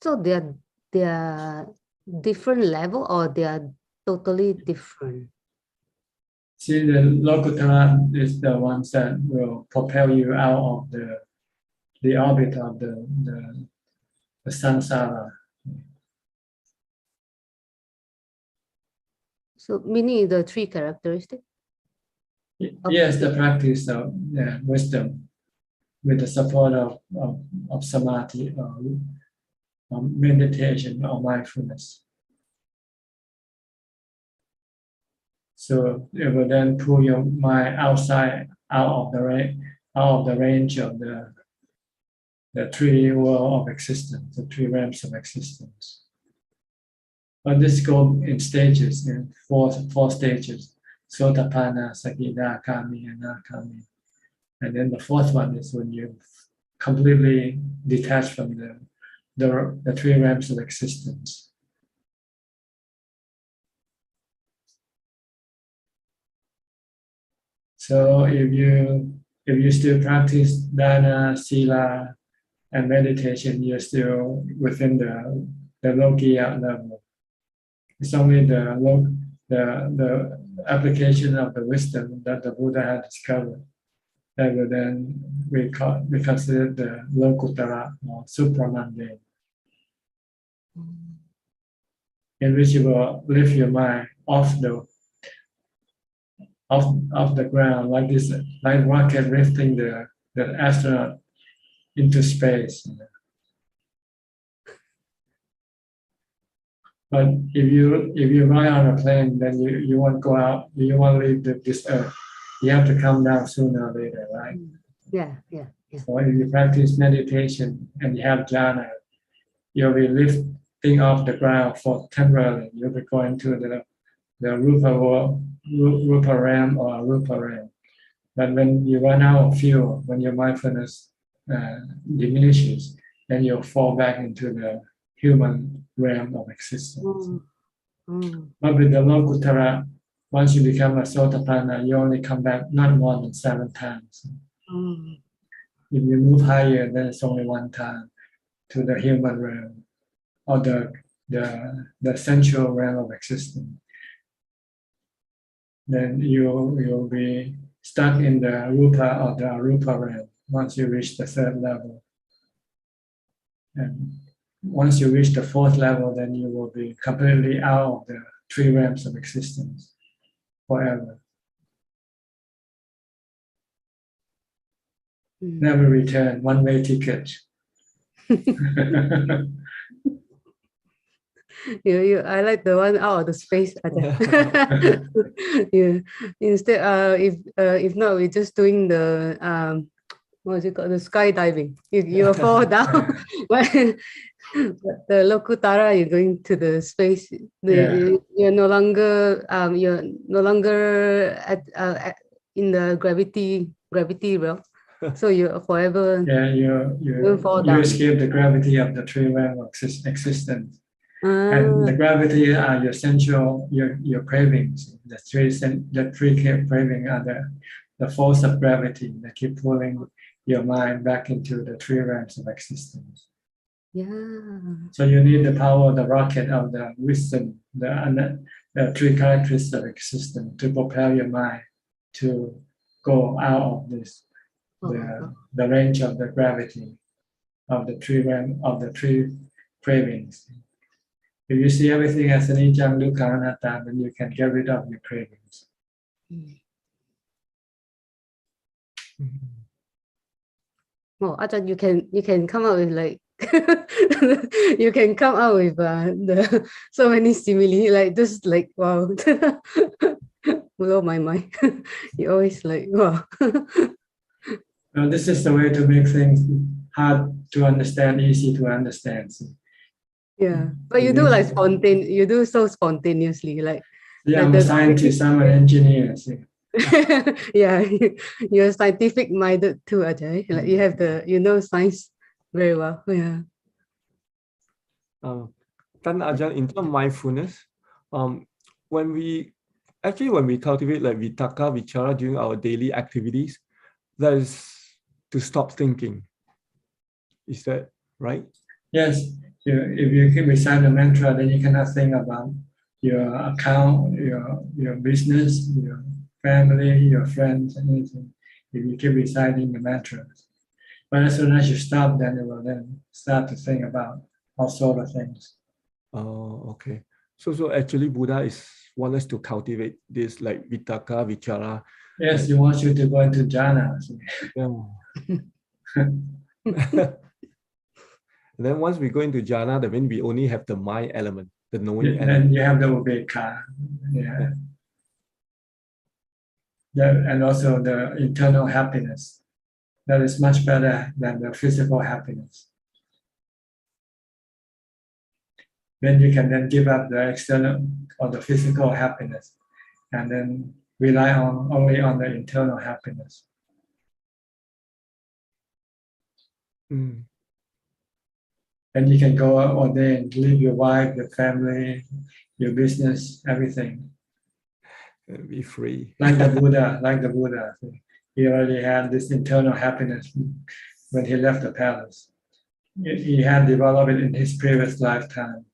So they are different level, or they are totally different? See, the Lokuttara is the ones that will propel you out of the orbit of the samsara. So meaning the three characteristics? Yes, the practice of wisdom with the support of samadhi or meditation or mindfulness. So it will then pull your mind out of the range of the three world of existence, the three realms of existence. But this goes in stages, in four stages: Sotapanna, Sakidakami, and Anakami. And then the fourth one is when you completely detach from the three realms of existence. So if you still practice dana, sila, and meditation, you're still within the Lokiya level. It's only the application of the wisdom that the Buddha had discovered that will then we consider the Lokuttara or supramundane, in which you will lift your mind off the ground, like this, like rocket lifting the astronaut into space. But if you ride on a plane, then you won't go out. You won't leave this earth. You have to come down sooner or later, right? Yeah. So if you practice meditation and you have jhana, you'll be lifting off the ground for temporarily. You'll be going to the rupa realm or arupa realm. But when you run out of fuel, when your mindfulness diminishes, then you'll fall back into the human realm of existence. But with the Lokuttara, once you become a Sotapanna, you only come back not more than 7 times. If you move higher, then it's only 1 time to the human realm or the sensual realm of existence. Then you'll be stuck in the rupa or the arupa realm once you reach the 3rd level. And once you reach the 4th level, then you will be completely out of the 3 realms of existence forever. Never return, one-way ticket. I like the one out of the space. Yeah. Instead, if not, we're just doing the what is it called? The skydiving. You fall down, but the Lokutara, you're going to the space. You're no longer in the gravity realm. So you're forever. Yeah, won't fall you down. escape the gravity of the three realm of existence. And the gravity are your sensual, your cravings. The three craving are the force of gravity that keep pulling your mind back into the three realms of existence. Yeah. So you need the power of the rocket of the wisdom, the three characteristics of existence to propel your mind to go out of this, the range of the gravity of the three realm of the three cravings. If you see everything as an anicca, dukkha, anatta, then you can get rid of your cravings. Oh, Ajahn, you can come up with like you can come out with so many simile, like just like wow, blow my mind. You always like wow. Now, this is the way to make things hard to understand, easy to understand. Yeah, but you do like you do so spontaneously, like. Yeah, I'm a scientist, I'm an engineer. Yeah, you're scientific minded too, Ajay. Like you have science very well. Yeah. Tan Ajahn, in terms of mindfulness, when we cultivate like vitaka, vichara during our daily activities, that is to stop thinking. Is that right? Yes. If you keep recite the mantra, then you cannot think about your account, your business, your family, your friends, anything. If you keep reciting the mantras. But as soon as you stop, then it will then start to think about all sort of things. Oh, okay. So actually Buddha wants us to cultivate this like vitaka, vichara. Yes, he wants you to go into jhana. Yeah. Then once we go into jhana, then we only have the mind element, the knowing element. Then you have the ubeka. Yeah. And also the internal happiness. That is much better than the physical happiness. Then you can then give up the external or the physical happiness and then rely only on the internal happiness. Then you can go all day and leave your wife, your family, your business, everything. Be free. Like the Buddha. He already had this internal happiness when he left the palace. He had developed it in his previous lifetime.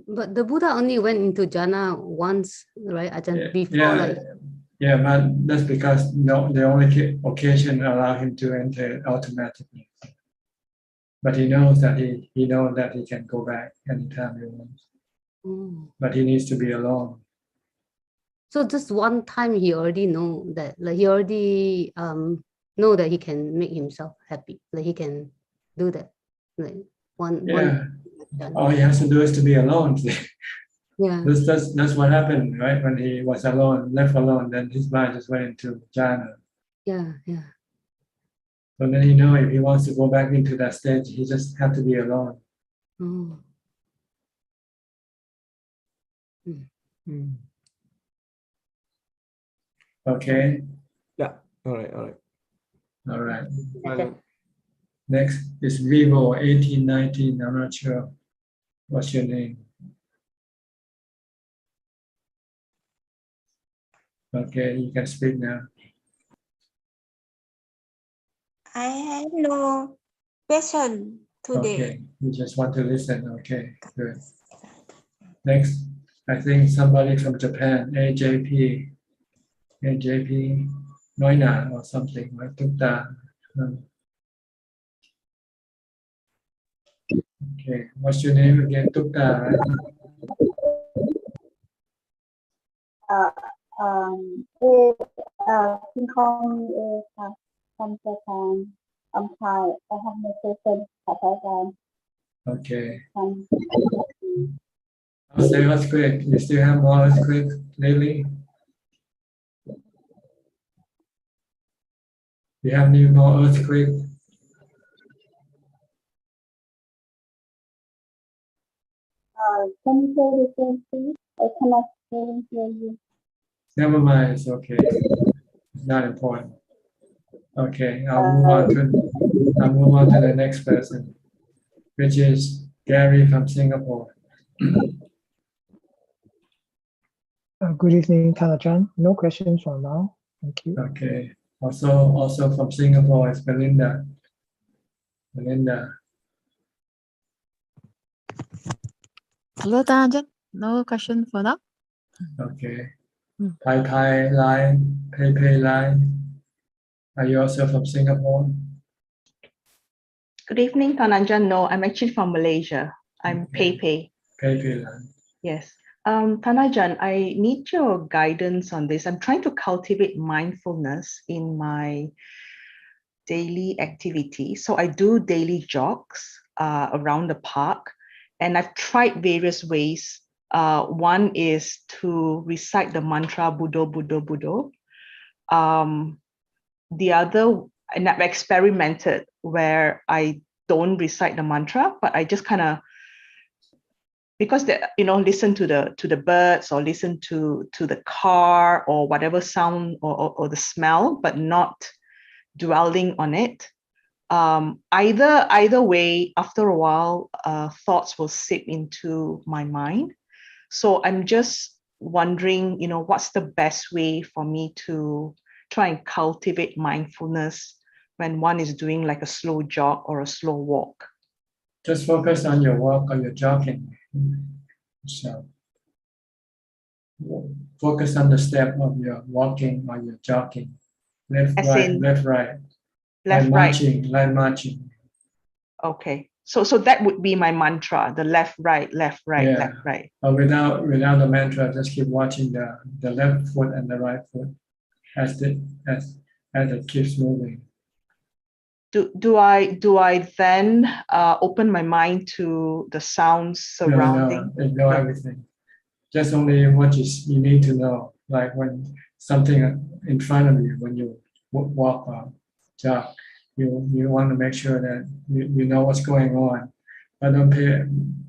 But the Buddha only went into jhana once, right, Ajahn? Yeah, but that's because the only occasion allowed him to enter automatically. But he knows that he can go back anytime he wants. But he needs to be alone. So just one time he already know that, like he already know that he can make himself happy, like he can do that, like one. All he has to do is to be alone. Yeah. That's what happened, right? When he was alone, left alone, then his mind just went into jhana. Yeah. So then he knows if he wants to go back into that stage, he just have to be alone. Okay. Yeah. All right. Okay. Next is Vivo 1819. I'm not sure. What's your name? Okay, you can speak now. I have no question today. Okay, you just want to listen. Okay, good. Next, I think somebody from Japan, AJP, Noina or something, like Tukta. Okay, what's your name again? Tukta, right? King Kong from Japan. I'm fine. I have no question. Okay. How's the earthquake? You still have more earthquake lately? You have any more earthquake? Can you say the same thing? I cannot hear you. Never mind, it's okay. It's not important. Okay, I'll move on to the next person, which is Gary from Singapore. Good evening, Tanajan. No questions for now. Thank you. Okay. Also from Singapore is Belinda. Hello, Tanajan. No question for now. Okay. Pai line, Pei line. Are you also from Singapore? Good evening, Tanajan. No, I'm actually from Malaysia. I'm Pei. Pei line. Yes. Tanajan, I need your guidance on this. I'm trying to cultivate mindfulness in my daily activity. So I do daily jogs around the park, and I've tried various ways. One is to recite the mantra Buddho, Buddho, Buddho. The other, and I've experimented where I don't recite the mantra, but I just kind of, because listen to the birds or listen to the car or whatever sound or the smell, but not dwelling on it. Either way, after a while, thoughts will seep into my mind. So I'm just wondering, what's the best way for me to try and cultivate mindfulness when one is doing like a slow jog or a slow walk? Just focus on your walk or your jogging. So focus on the step of your walking or your jogging. Left, right. Like marching. Okay. So that would be my mantra, the left, right, left, right, yeah. left, right. But without the mantra, just keep watching the left foot and the right foot as it keeps moving. Do I then open my mind to the sounds surrounding? No, ignore everything. Just only what you need to know. Like when something in front of you, when you walk or jog, you want to make sure that you know what's going on, but don't pay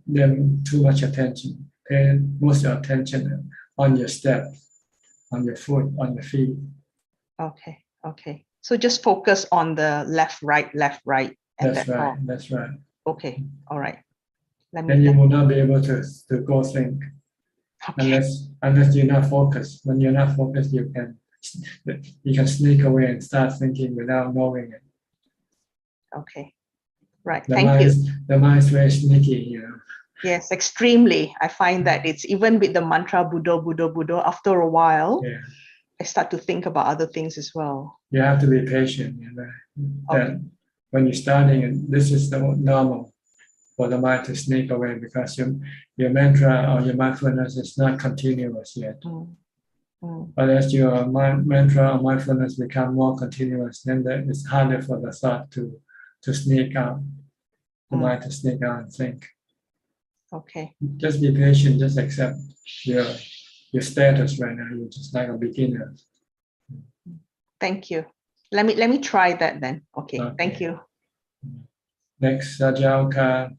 them too much attention. Pay most of your attention on your steps, on your foot, on your feet. Okay. So just focus on the left, right, and that's right. That's right. Okay. All right. Then you will not be able to go think unless you're not focused. When you're not focused, you can sneak away and start thinking without knowing it. Okay. Right. Thank you. The mind is very sneaky, Yes, extremely. I find that it's even with the mantra Buddho, Buddho, Buddho, after a while, I start to think about other things as well. You have to be patient. That when you're starting, this is the normal for the mind to sneak away because your mantra or your mindfulness is not continuous yet. But as your mantra or mindfulness become more continuous, then it's harder for the thought to sneak out, the mind to sneak out and think. Okay. Just be patient. Just accept your status right now. You're just like a beginner. Thank you. Let me try that then. Okay. Thank you. Next, Sajalka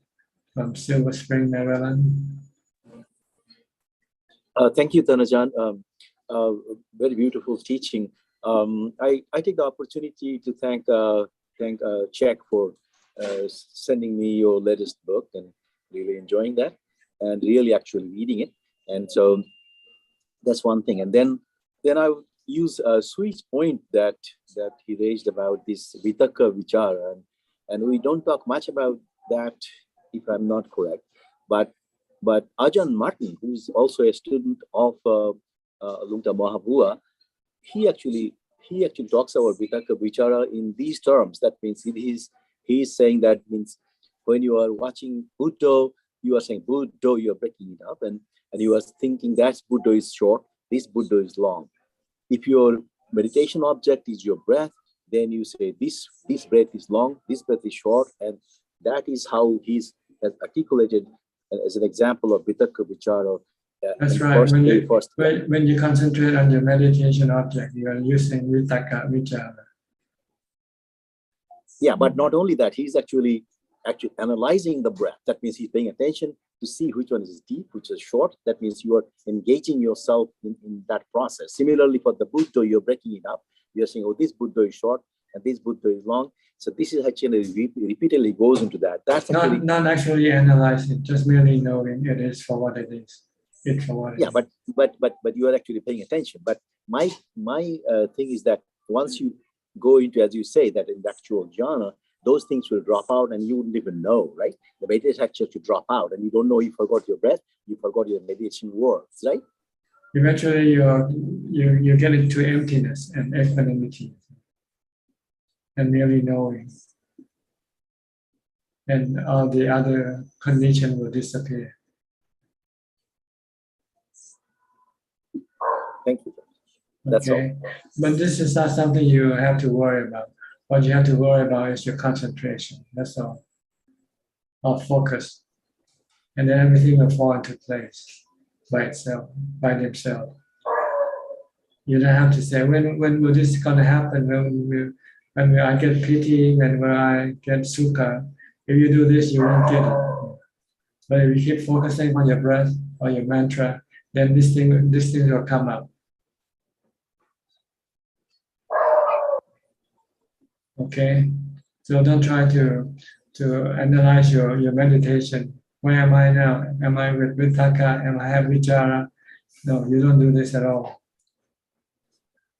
from Silver Spring, Maryland. Thank you, Tanajan. Very beautiful teaching. I take the opportunity to thank Czech for sending me your latest book and really enjoying that and really actually reading it. And so that's one thing. And then I use a sweet point that he raised about this Vitaka Vichara. And we don't talk much about that, if I'm not correct. But Ajahn Martin, who's also a student of Lungta Mahabua, he actually talks about Vitaka Vichara in these terms. That means he's saying that means when you are watching Buddha, you are saying Buddha, you are breaking it up, and you are thinking that Buddha is short, this Buddha is long. If your meditation object is your breath, then you say this breath is long, this breath is short, and that is how he's articulated as an example of Vitakka Vichara. That's right. When you concentrate on your meditation object, you are using Vitakka Vichara. Yeah, but not only that, he's actually analyzing the breath. That means he's paying attention to see which one is deep, which is short. That means you are engaging yourself in that process. Similarly, for the Buddha, you're breaking it up. You're saying, oh, this Buddha is short and this Buddha is long. So this is actually repeatedly goes into that. That's actually not actually analyzing, just merely knowing it is for what it is. It's for what it is. But you are actually paying attention. But my thing is that once you go into, as you say, that in the actual jhana, those things will drop out and you wouldn't even know, right? The meditation actually to drop out and you don't know you forgot your breath, you forgot your meditation words, right? Eventually you get into emptiness and equanimity and merely knowing. And all the other conditions will disappear. Thank you. That's okay. All. But this is not something you have to worry about. What you have to worry about is your concentration. That's all. Or focus. And then everything will fall into place by itself, by themselves. You don't have to say, when will this going to happen? When will I get pity? When will I get sukha? If you do this, you won't get it. But if you keep focusing on your breath or your mantra, then this thing will come up. Okay, so don't try to analyze your meditation. Where am I now? Am I with Vitakka? Am I have Vichara? No, you don't do this at all.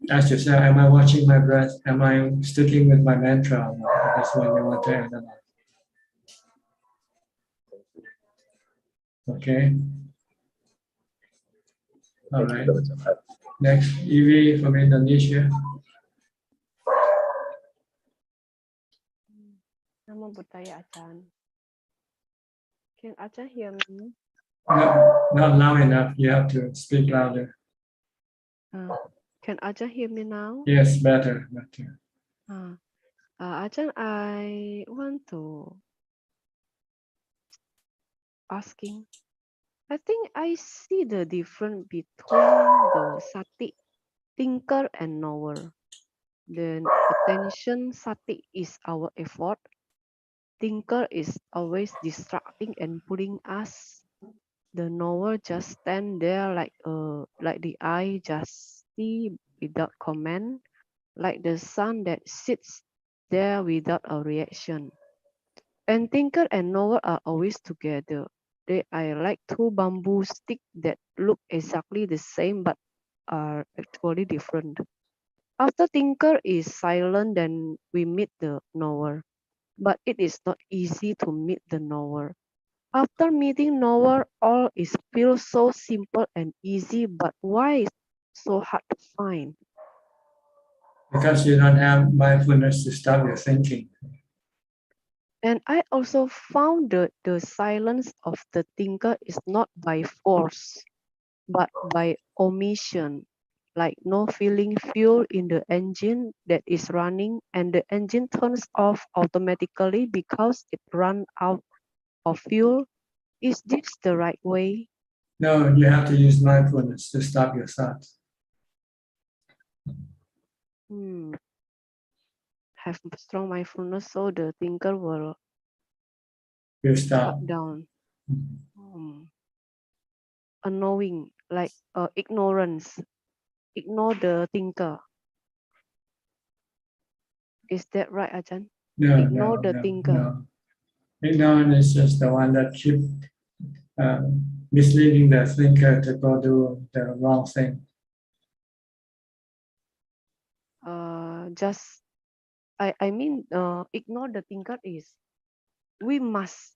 Ask yourself, am I watching my breath? Am I sticking with my mantra? That's what you want to analyze. Okay. All right. Next, Evie from Indonesia. Nama bertanya Achan. Can Achan hear me? No, not loud enough. You have to speak louder. Can Achan hear me now? Yes, better. Achan, I want to asking. I think I see the difference between the sati, thinker and knower. Then attention sati is our effort. Thinker is always distracting and pulling us. The knower just stand there like the eye just see without comment, like the sun that sits there without a reaction. And thinker and knower are always together. They are like two bamboo sticks that look exactly the same but are actually different. After thinker is silent, then we meet the knower. But it is not easy to meet the knower. After meeting knower, all is feels so simple and easy, but why so hard to find? Because you don't have mindfulness to stop your thinking. And I also found that the silence of the thinker is not by force, but by omission. Like no filling fuel in the engine that is running and the engine turns off automatically because it ran out of fuel. Is this the right way? No, you have to use mindfulness to stop your thoughts. Have strong mindfulness so the thinker will stop down. Unknowing, like ignorance. Ignore the thinker. Is that right, Ajahn? No, Ignore the thinker. No. Ignorance is just the one that keeps misleading the thinker to go do the wrong thing. I mean, ignore the thinker is we must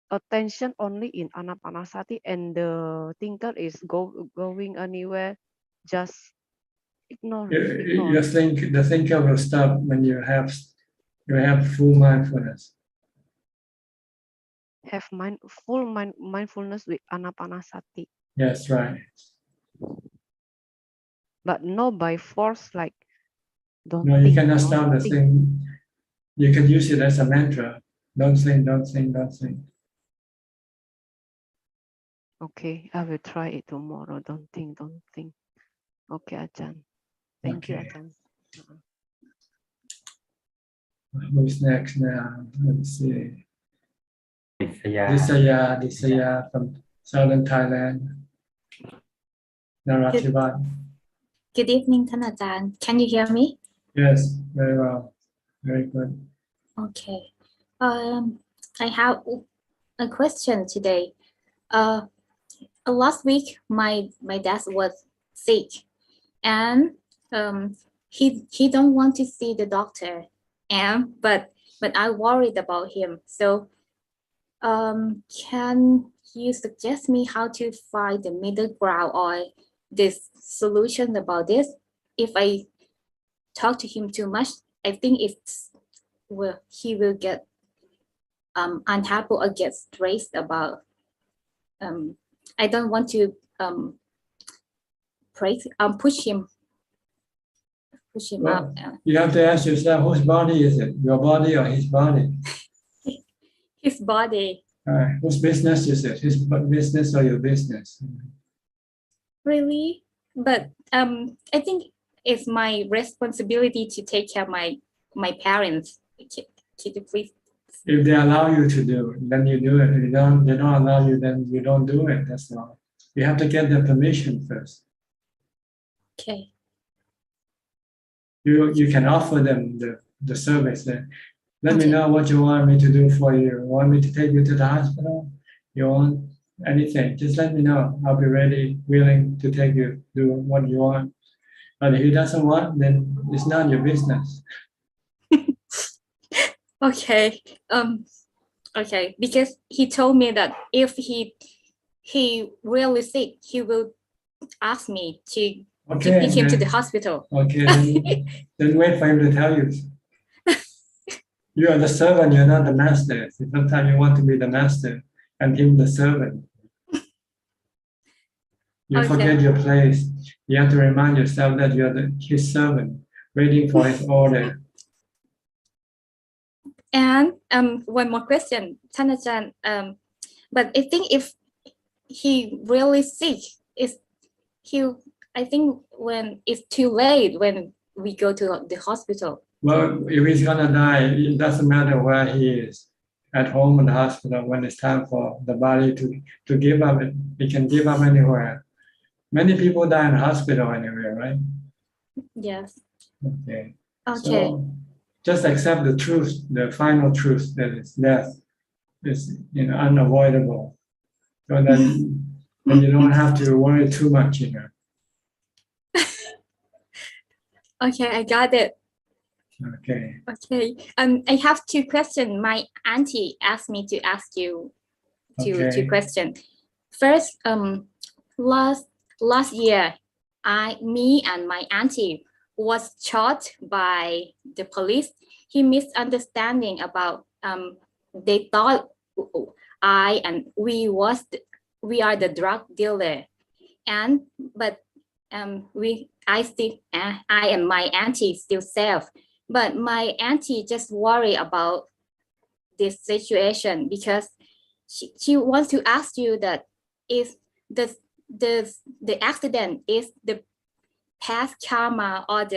attention only in anapanasati and the thinker is going anywhere, just ignore. The thinker will stop when you have full mindfulness. Have full mindfulness with anapanasati. Yes, right. But no by force, like Don't No, you think, cannot don't stop the think. thing. You can use it as a mantra. Don't think, don't think, don't think. Okay, I will try it tomorrow. Don't think, don't think. Okay, Ajahn. Thank you, Okay. Ajahn. Who's next now? Let me see. Disaya. Disaya from Southern Thailand. Narativat. Good evening, Tanajan. Can you hear me? Yes, very well. Very good. Okay. I have a question today. Last week, my dad was sick, and he don't want to see the doctor, and but I worried about him. So, can you suggest me how to find the middle ground or this solution about this? If I talk to him too much, I think he will get unhappy or get stressed about. I don't want to push him Well, up. you have to ask yourself, whose body is it? Your body or his body? His body. Whose business is it? His business or your business? Really? But I think it's my responsibility to take care of my parents. Could you please? If they allow you to do it, then you do it. If they don't allow you, then you don't do it. That's all. You have to get their permission first. Okay. You can offer them the service. Let me know what you want me to do for you. You want me to take you to the hospital? You want anything? Just let me know. I'll be ready, willing to take you, do what you want. But if he doesn't want, then it's not your business. Okay. Okay. Because he told me that if he really sick, he will ask me to take him to the hospital. Okay, then wait for him to tell you. You are the servant, you're not the master. Sometimes you want to be the master and him the servant. You forget your place. You have to remind yourself that you're his servant, waiting for his order. And one more question, Tanajan. But I think if he really sick, I think when it's too late when we go to the hospital. Well, if he's gonna die, it doesn't matter where he is, at home or the hospital. When it's time for the body to give up, it can give up anywhere. Many people die in hospital anywhere, right? Yes. Okay. Okay. So just accept the truth, the final truth that is death is unavoidable. So then you don't have to worry too much, Okay, I got it. Okay. Okay. I have two questions. My auntie asked me to ask you two questions. First, last year, me and my auntie was shot by the police. He misunderstanding about they thought we are the drug dealer, but I and my auntie still safe, but my auntie just worry about this situation because she wants to ask you that if the accident is the past karma or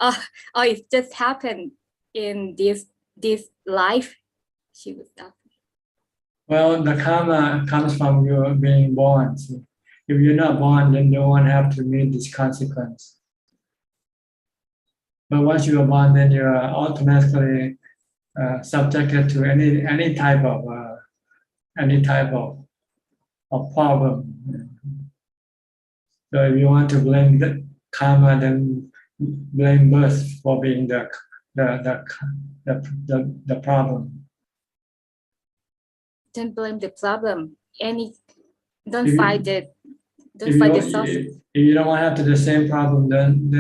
or it just happened in this life. She was asking. Well, the karma comes from you being born. So if you're not born, then you won't have to meet this consequence. But once you are born, then you are automatically subjected to any type of problem. So if you want to blame the karma, then blame birth for being the problem. Don't blame the problem. Don't If fight it. If you don't want to have the same problem, then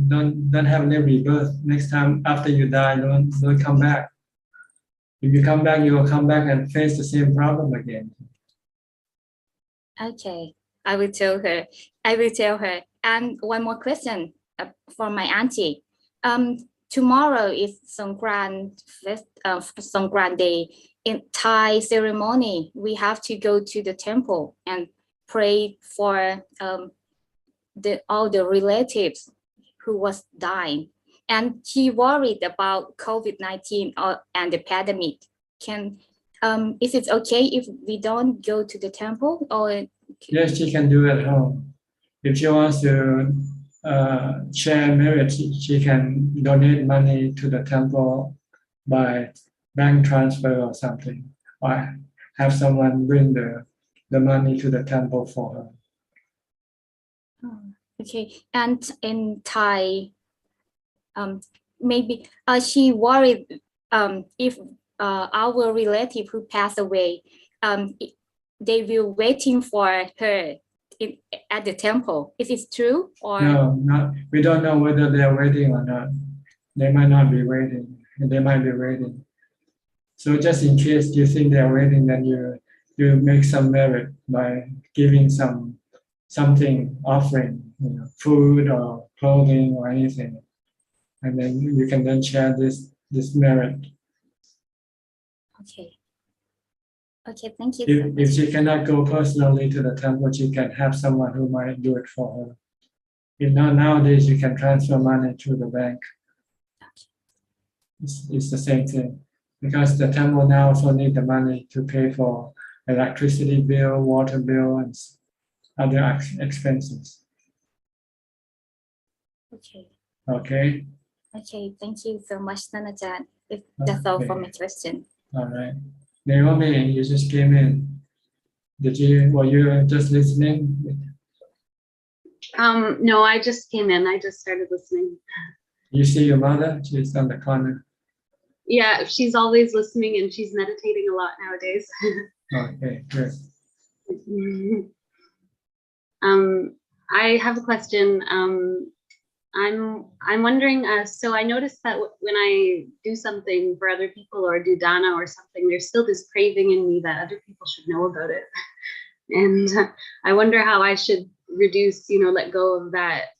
don't have any rebirth. Next time after you die, don't come back. If you come back, you will come back and face the same problem again. Okay, I will tell her. And one more question for my auntie. Tomorrow is Songkran Day. In Thai ceremony, we have to go to the temple and pray for all the relatives who was dying. And he worried about COVID-19 and the pandemic. Is it okay if we don't go to the temple? Or yes, she can do at home. If she wants to share merit, she can donate money to the temple by bank transfer or something, or have someone bring the money to the temple for her. Okay, and in Thai, maybe she worried if our relative who passed away, they will waiting for her at the temple. Is it true? Or No, we don't know whether they are waiting or not. They might not be waiting, and they might be waiting. So just in case you think they are waiting, then you make some merit by giving something, offering, food or clothing or anything, and then you can then share this merit. Okay. Okay, thank you. If she cannot go personally to the temple, she can have someone who might do it for her. If not, nowadays you can transfer money to the bank. It's the same thing, because the temple now also need the money to pay for electricity bill, water bill, and other expenses. Okay. Okay. Okay, thank you so much, Tanajan. That's all for my question. All right. Naomi, you just came in. Were you just listening? No, I just came in. I just started listening. You see your mother? She's on the corner. Yeah, she's always listening and she's meditating a lot nowadays. Okay, good. I have a question. I'm wondering, so I noticed that when I do something for other people or do dana or something, there's still this craving in me that other people should know about it. And I wonder how I should reduce, let go of that,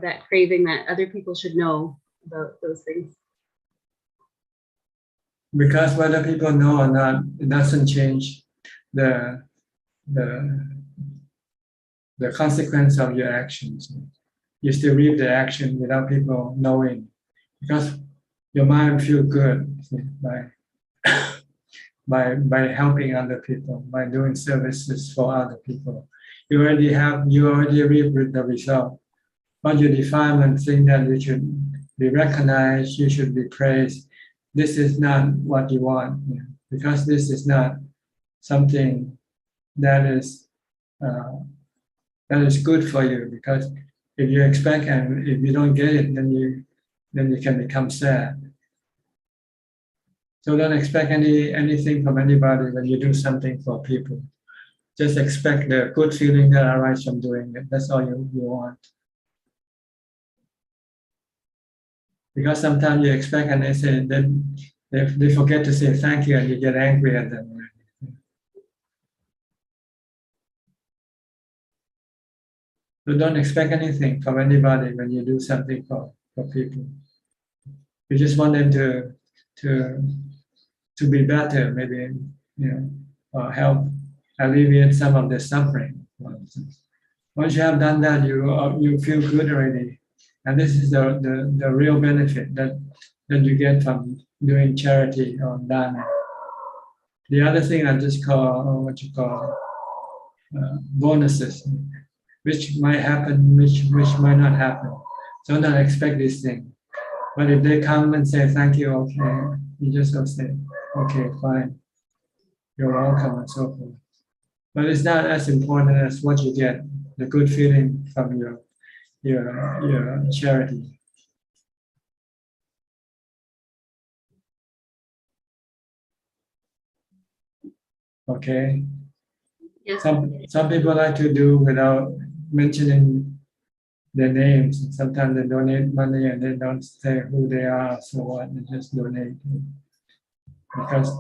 that craving that other people should know about those things. Because whether people know or not, it doesn't change the consequence of your actions. You still reap the action without people knowing, because your mind feels good by helping other people, by doing services for other people. You already reap the result. But your defilement think that you should be recognized, you should be praised. This is not what you want, because this is not something that is good for you. Because if you expect and if you don't get it, then you can become sad. So don't expect anything from anybody when you do something for people. Just expect the good feeling that arises from doing it. That's all you want. Because sometimes you expect and they say, then they forget to say thank you and you get angry at them. So don't expect anything from anybody when you do something for people. You just want them to be better, maybe, or help alleviate some of the suffering. Once you have done that, you feel good already. And this is the real benefit that you get from doing charity or dana. The other thing I just call bonuses, which might happen, which might not happen. So don't expect this thing. But if they come and say thank you, okay, you just will say, okay, fine, you're welcome, and so forth. But it's not as important as what you get, the good feeling from your charity. Okay. Yes. Some people like to do without mentioning their names. Sometimes they donate money and they don't say who they are, so what, they just donate. Because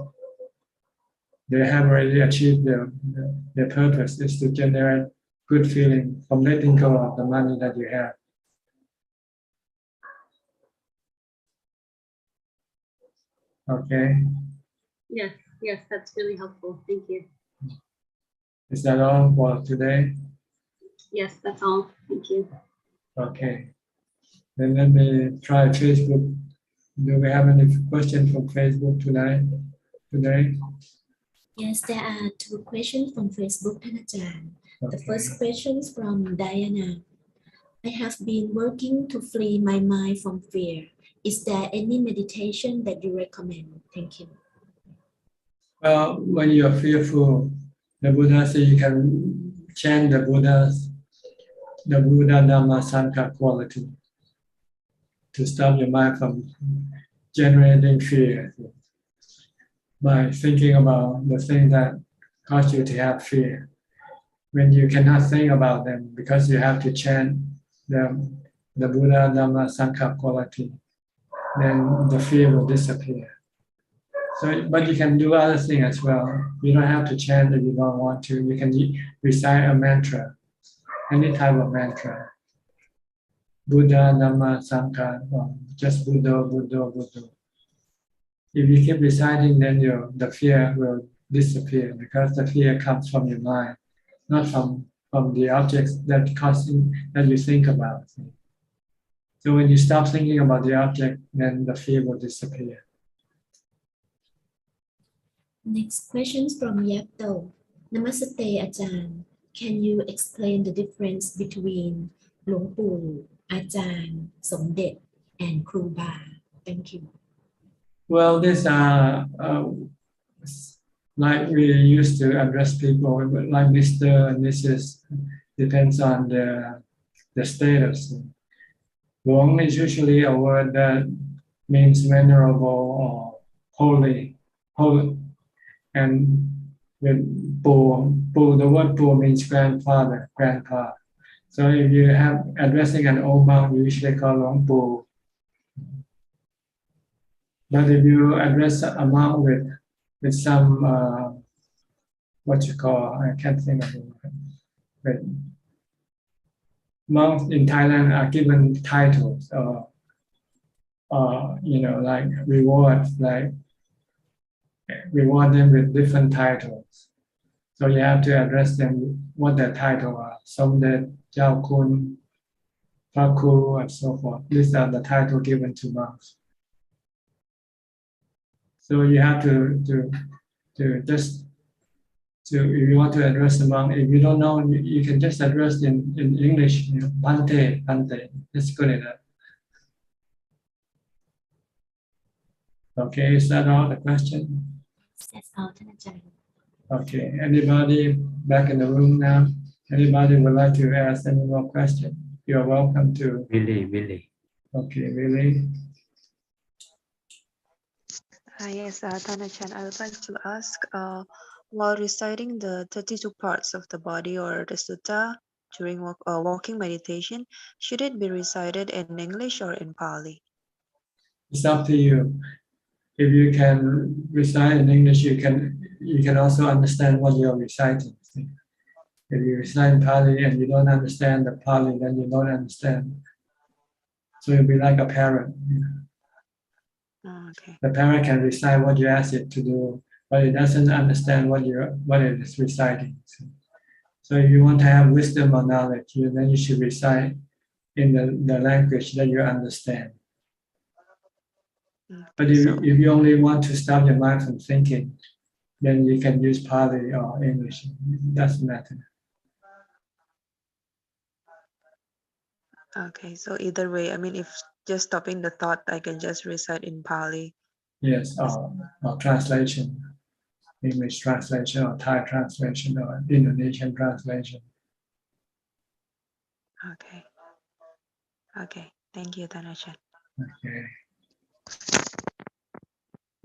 they have already achieved their purpose, is to generate good feeling from letting go of the money that you have. Okay. Yes, yes, that's really helpful. Thank you. Is that all for today? Yes, that's all. Thank you. Okay. Then let me try Facebook. Do we have any questions from Facebook tonight? Today? Yes, there are two questions from Facebook,ท่านอาจารย์. The Okay. first question is from Diana. I have been working to free my mind from fear. Is there any meditation that you recommend? Thank you. Well, when you're fearful, the Buddha says you can chant the Buddha Dhamma Sangha quality to stop your mind from generating fear by thinking about the thing that cause you to have fear. When you cannot think about them because you have to chant the Buddha Dhamma Sangha quality, then the fear will disappear. So, but you can do other things as well. You don't have to chant if you don't want to. You can recite a mantra, any type of mantra. Buddha, Dhamma, Sangha, or just Buddha, Buddha, Buddha. If you keep reciting, then the fear will disappear because the fear comes from your mind, not from the objects that you think about. So when you stop thinking about the object, then the fear will disappear. Next question from Yapto. Namaste อาจารย์ Can you explain the difference between หลวงปู่ อาจารย์ สมเด็จ and ครูบา Thank you. Well, these are like we used to address people like Mr. and Mrs. Depends on the status. Long is usually a word that means venerable or holy. And with Po, the word Po means grandfather, grandpa. So if you have addressing an old monk, you usually call Long Po. But if you address a monk with some what you call, I can't think of it. But monks in Thailand are given titles or like rewards, like reward them with different titles. So you have to address them what their title are. Somdet, Jiao Kun, Paku, and so forth. These are the title given to monks. So you have to just if you want to address the monk, if you don't know, you can just address in English. Bhante, Bhante. That's good enough. Okay, is that all the question? That's all ท่านอาจารย์ Okay, anybody back in the room now? Anybody would like to ask any more questions? You're welcome to. Willie. Okay, Willie. Yes, Dhanachan, I would like to ask, while reciting the 32 parts of the body or the sutta during walking meditation, should it be recited in English or in Pali? It's up to you. If you can recite in English, you can also understand what you're reciting. If you recite in Pali and you don't understand the Pali, then you don't understand. So you'll be like a parrot. Okay. The parrot can recite what you ask it to do, but it doesn't understand what it is reciting. So if you want to have wisdom or knowledge, then you should recite in the language that you understand. But if you only want to stop your mind from thinking, then you can use Pali or English. It doesn't matter. Okay, so either way, I mean, if just stopping the thought, I can just recite in Pali. Yes, or translation, English translation or Thai translation or Indonesian translation. Okay, thank you, Dhanachan. Okay.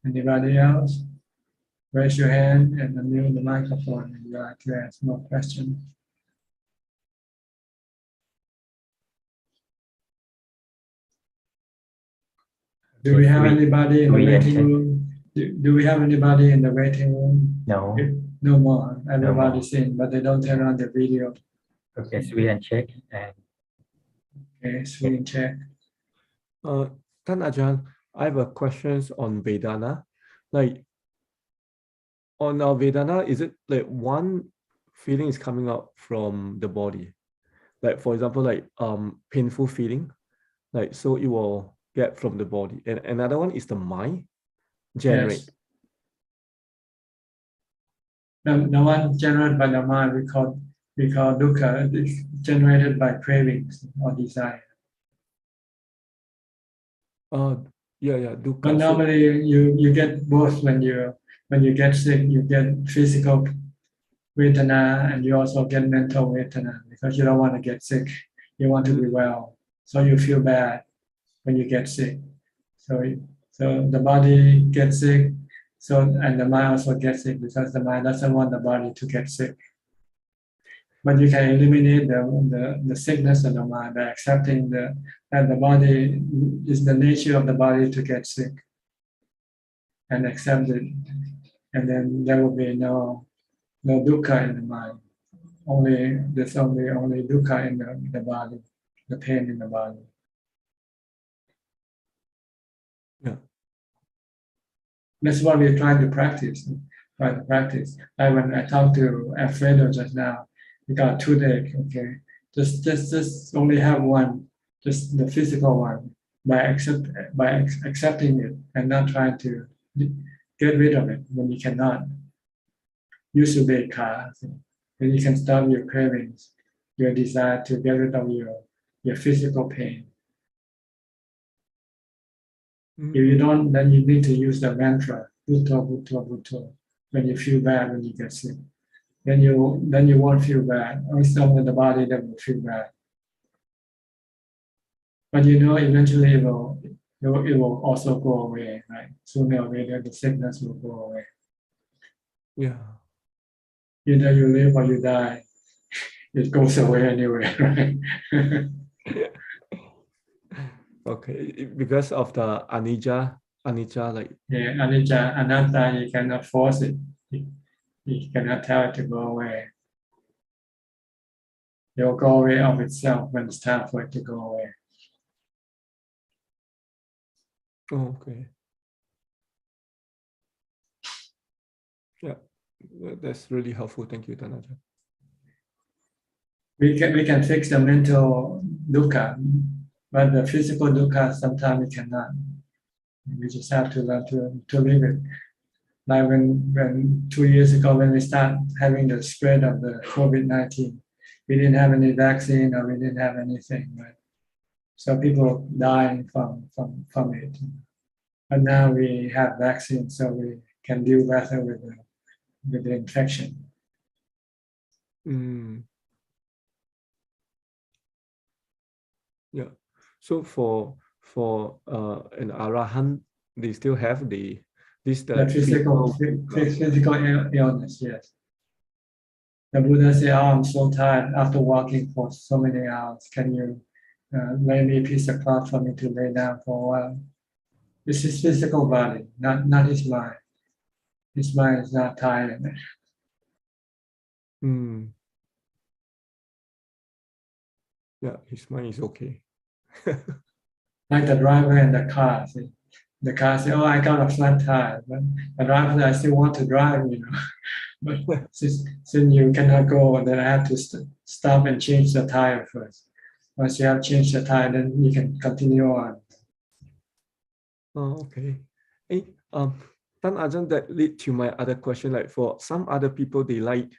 Anybody else? Raise your hand and unmute the microphone if you like to ask more questions. Do we have anybody in the waiting room? Do we have anybody in the waiting room? No. No more. Everybody's in, but they don't turn on the video. Okay, screen check. Okay, screen check. ท่านอาจารย์ I have a questions on Vedana. like on our Vedana, is it like one feeling is coming out from the body? Like for example, like painful feeling, like so it will get from the body. And another one is the mind generate. Yes. The one generated by the mind we call dukkha. It's generated by cravings or desire. Yeah, dukkha. But normally you get both when you get sick. You get physical vedana and you also get mental vedana because you don't want to get sick. You want to be well, so you feel bad when you get sick. So the body gets sick. So and the mind also gets sick because the mind doesn't want the body to get sick. But you can eliminate the sickness of the mind by accepting that the body is the nature of the body to get sick, and accept it, and then there will be no dukkha in the mind. There's only dukkha in the body, the pain in the body. Yeah. That's what we're trying to practice. Like when I talked to Alfredo just now, we got toothache. Okay, just only have one, just the physical one. By accepting it and not trying to get rid of it when you cannot. Use ubeka, when you can stop your cravings, your desire to get rid of your physical pain. If you don't, then you need to use the mantra, Bhutto, Bhutto, Bhutto, when you feel bad, when you get sick. Then you won't feel bad. Only the body that will feel bad. But eventually it will also go away, right? Sooner or later, the sickness will go away. Yeah. Either you live or you die. It goes away anyway, right? Okay, because of the anicca, like yeah, anicca, anatta, you cannot force it. You cannot tell it to go away. It will go away of itself when it's time for it to go away. Oh, okay. Yeah, that's really helpful. Thank you, Tanajan. We can fix the mental dukkha, but the physical dukkha sometimes we cannot. We just have to learn to live it. Like when 2 years ago when we started having the spread of the COVID-19, we didn't have any vaccine or we didn't have anything, right? So people dying from it. But now we have vaccine, so we can deal better with the infection. Yeah. So for an arahant, they still have the physical illness, yes. The Buddha said, "Oh, I'm so tired after walking for so many hours. Can you lay me a piece of cloth for me to lay down for a while?" It's his physical body, not his mind. His mind is not tired. Yeah, his mind is okay. Like the driver in the car. See? The car says, "Oh, I got a flat tire," but the driver says, "I still want to drive, But since you cannot go, then I have to stop and change the tire first. Once you have changed the tire, then you can continue on. Oh, okay. Hey, Tan Ajahn, that lead to my other question. Like for some other people, they like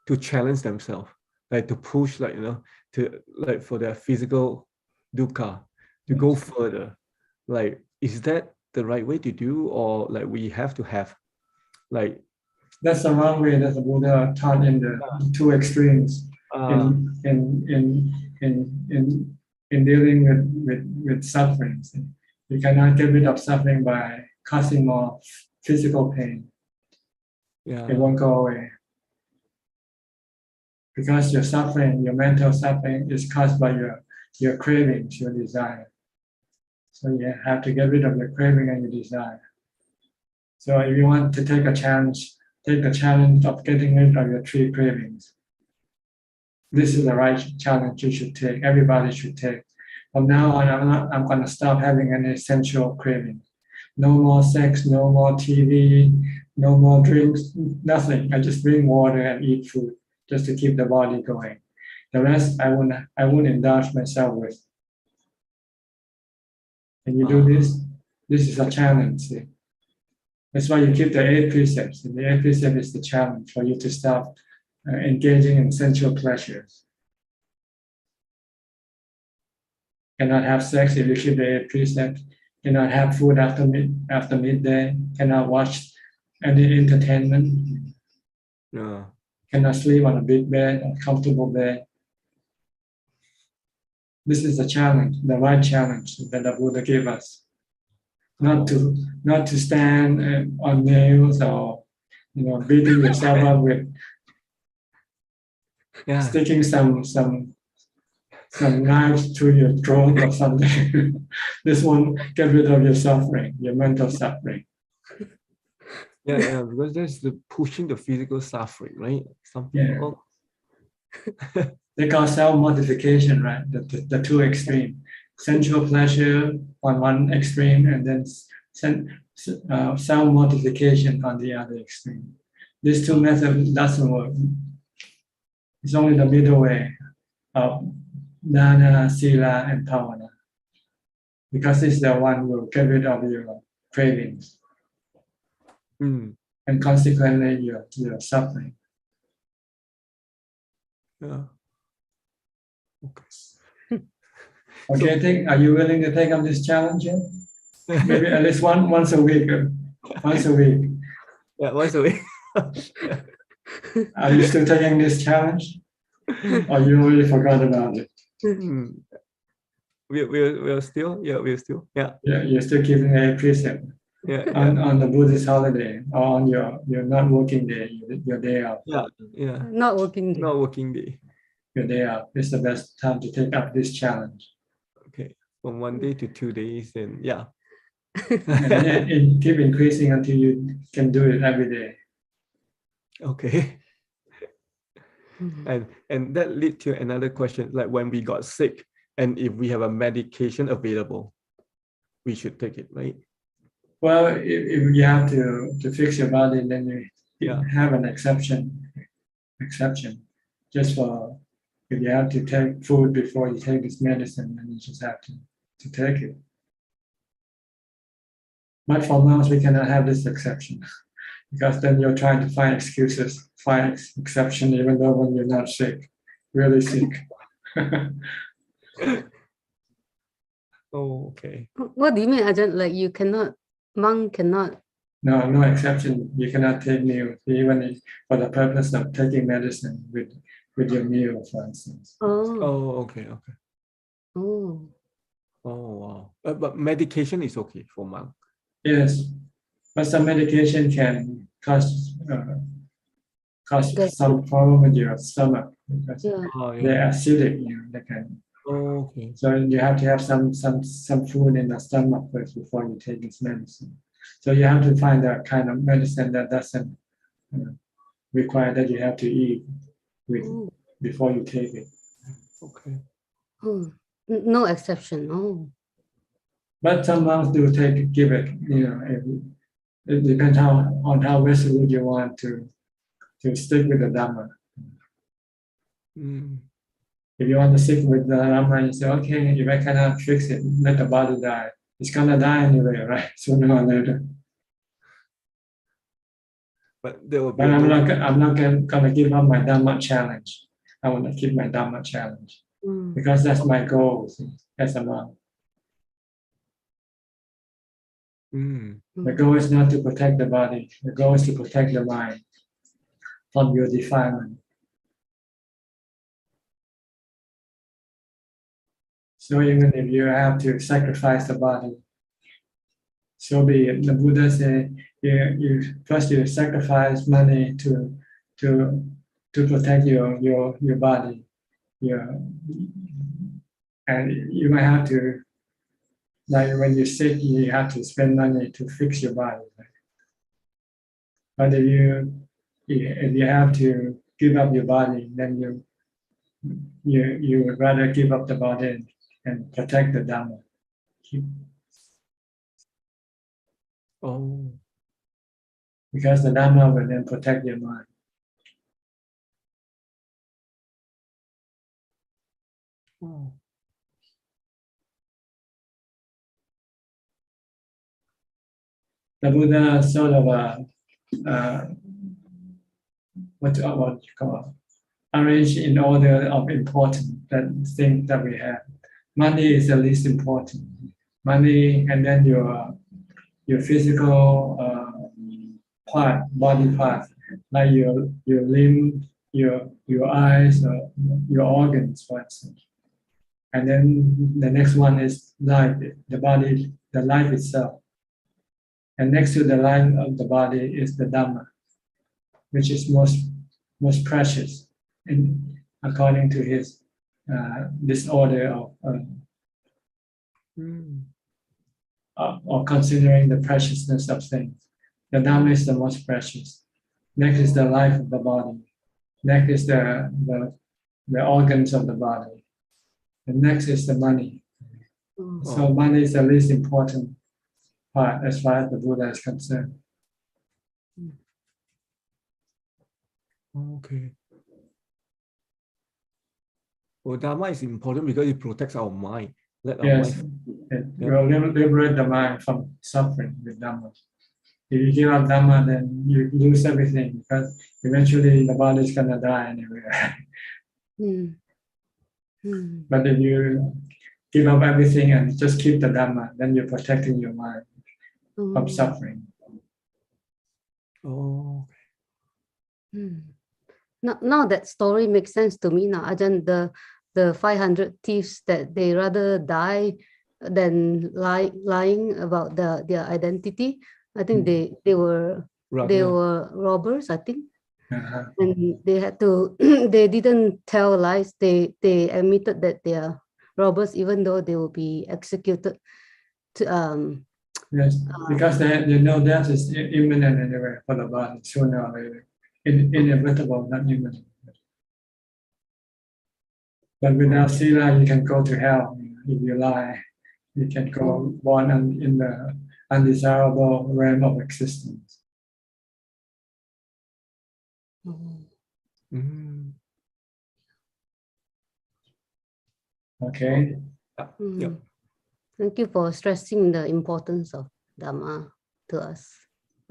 to challenge themselves, like to push, to for their physical dukkha to go further. Like, is that the right way to do, or like we have to have, like? That's the wrong way that the Buddha taught in the two extremes in dealing with sufferings. You cannot get rid of suffering by causing more physical pain. Yeah. It won't go away. Because your suffering, your mental suffering is caused by your cravings, your desire. So you have to get rid of your craving and your desire. So if you want to take a challenge, take the challenge of getting rid of your 3 cravings. This is the right challenge you should take. Everybody should take. From now on, I'm going to stop having any sensual craving. No more sex, no more TV, no more drinks, nothing. I just drink water and eat food just to keep the body going. The rest I won't indulge myself with. Can you do this? This is a challenge. See? That's why you keep the 8 precepts. And the 8 precept is the challenge for you to stop engaging in sensual pleasures. Cannot have sex if you keep the 8 precepts. Cannot have food after midday. Cannot watch any entertainment. Yeah. Cannot sleep on a big bed, a comfortable bed. This is the challenge, the right challenge that the Buddha gave us. Not to stand on nails or beating yourself up with sticking some knives through your throat or something. This one get rid of your suffering, your mental suffering. Yeah, because there's the pushing the physical suffering, right? Some people. They call self-mortification, right? The two extreme. Sensual pleasure on one extreme and then self-mortification on the other extreme. These two methods doesn't work. It's only the middle way of dana, sila, and bhavana. Because it's the one who will get rid of your cravings. And consequently your suffering. Yeah. Okay, are you willing to take up this challenge? Yeah? Maybe at least once a week. Once a week. Yeah, once a week. Are you still taking this challenge? Or you already forgot about it? We're still. Yeah. Yeah, you're still keeping a precept. On the Buddhist holiday or on your not working day, your day off. Yeah. Not working day. Not working day. Your day off is the best time to take up this challenge. Okay, from 1 day to 2 days, and yeah. And keep increasing until you can do it every day. Okay. And that leads to another question, like when we got sick and if we have a medication available, we should take it, right? Well, if you have to fix your body, then you have an exception. Just for if you have to take food before you take this medicine, then you just have to take it. But for monks, we cannot have this exception because then you're trying to find excuses, find exception, even though when you're not sick, really sick. Oh, okay. What do you mean, Ajahn? Like you cannot, monk cannot? No exception. You cannot take meals, even for the purpose of taking medicine with your meal, for instance. Oh, okay. Oh, wow. But medication is okay for monk. Yes, but some medication can cause some problem with your stomach because they're acidic. They can. Oh, okay. So you have to have some food in the stomach first before you take this medicine. So you have to find that kind of medicine that doesn't require that you have to eat before you take it. Okay. No exception. Oh. But some monks do give it. It depends on how resolute you want to stick with the Dhamma. If you want to stick with the Dhamma, you say, okay, if I cannot fix it, let the body die. It's gonna die anyway, right? Sooner or later. But I'm not gonna give up my Dhamma challenge. I want to keep my Dhamma challenge because that's my goal as a monk. The goal is not to protect the body. The goal is to protect the mind from your defilement. So even if you have to sacrifice the body, so be it. The Buddha said, you sacrifice money to protect your body. And you might have to, like when you're sick, you have to spend money to fix your body. But if you have to give up your body, then you would rather give up the body and protect the Dhamma. Oh. Because the Dhamma will then protect your mind. Oh. The Buddha sort of what you call arrange in order of importance that things that we have. Money is the least important. Money, and then your physical part, body part, like your limb, your eyes, or your organs, for instance. And then the next one is life, the body, the life itself. And next to the life of the body is the Dhamma, which is most precious, according to his disorder of considering the preciousness of things. The Dhamma is the most precious. Next is the life of the body. Next is the organs of the body. And next is the money. So money is the least important part as far as the Buddha is concerned. Okay. Well, Dharma is important because it protects our mind. Let our Yes, mind. it will liberate the mind from suffering with Dhamma. If you give up Dhamma, then you lose everything because eventually the body is going to die anyway. But if you give up everything and just keep the Dhamma, then you're protecting your mind from suffering. Oh. Now that story makes sense to me now, Ajahn. The 500 thieves that they rather die than lying about their identity. I think they were robbers, I think. And they had to they didn't tell lies. They admitted that they are robbers even though they will be executed to Yes, because they know death is imminent anyway for the body, sooner or later. Inevitable, not imminent. But without sila, you can go to hell if you lie. You can go born in the undesirable realm of existence. Okay. Thank you for stressing the importance of Dhamma to us,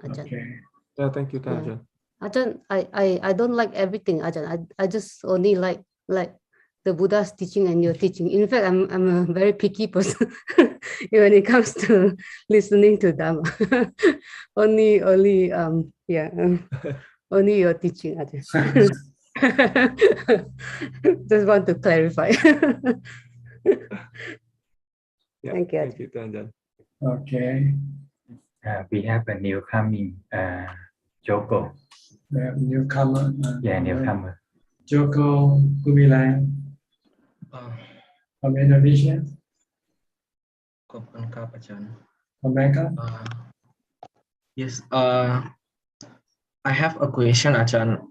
Ajahn. Okay. Yeah, thank you, Ajahn. Ajahn, I don't like everything, Ajahn. I just only like the Buddha's teaching and your teaching. In fact, I'm a very picky person when it comes to listening to Dhamma. only only your teaching, Ajahn. Just want to clarify. Thank you. Thank you, Ajahn. Okay. We have a new coming, Joko. We have newcomer. Newcomer. Joko Gumilang from Indonesia. From Bangkok. Yes. I have a question, Ajahn.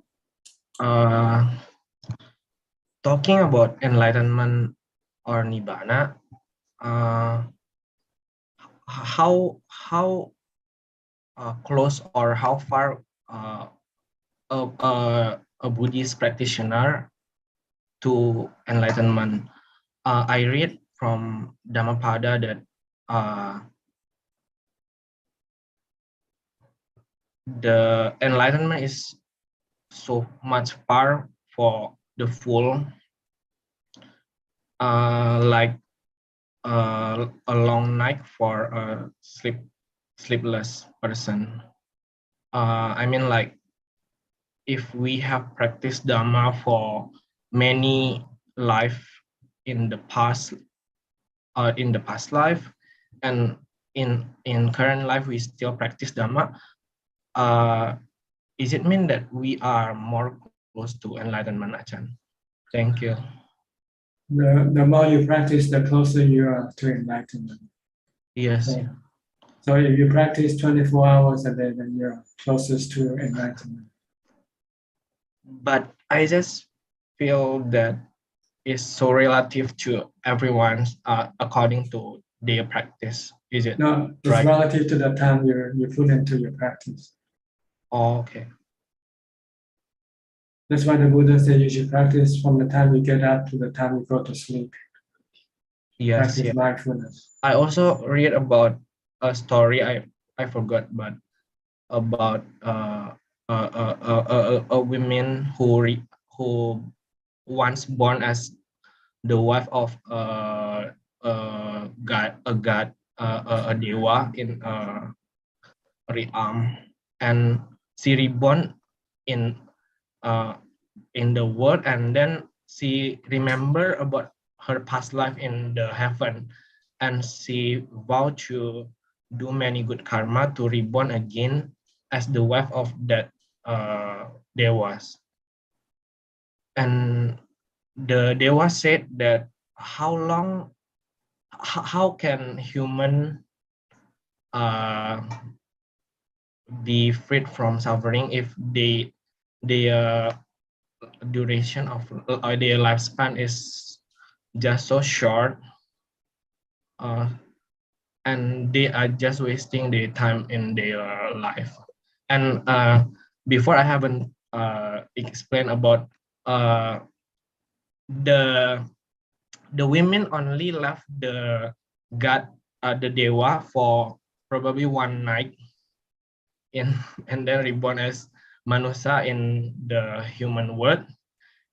Talking about enlightenment or nibbana, how close or how far a Buddhist practitioner to enlightenment? I read from Dhammapada that the enlightenment is so much far for the full, like a long night for a sleepless person. I mean, like if we have practiced Dhamma for many life in the past life, and in current life we still practice Dhamma, is it mean that we are more close to enlightenment, Ajahn? Thank you. The more you practice, the closer you are to enlightenment. Yes. So if you practice 24 hours a day, then you're closest to enlightenment. But I just feel that it's so relative to everyone according to their practice. Is it No, it's right? relative to the time you put into your practice. Oh, okay. That's why the Buddha said you should practice from the time you get up to the time you go to sleep. Yes, Practice yeah. mindfulness. I also read about a story. I forgot, but about a woman who once born as the wife of a dewa in realm, and she reborn in uh, in the world, and then she remember about her past life in the heaven, and she vowed to do many good karma to reborn again as the wife of that devas. And the Dewa said that how can human be freed from suffering if their duration of their lifespan is just so short, and they are just wasting their time in their life. And before I haven't explained about the women only left the god, the dewa, for probably one night and then reborn as manusia in the human world,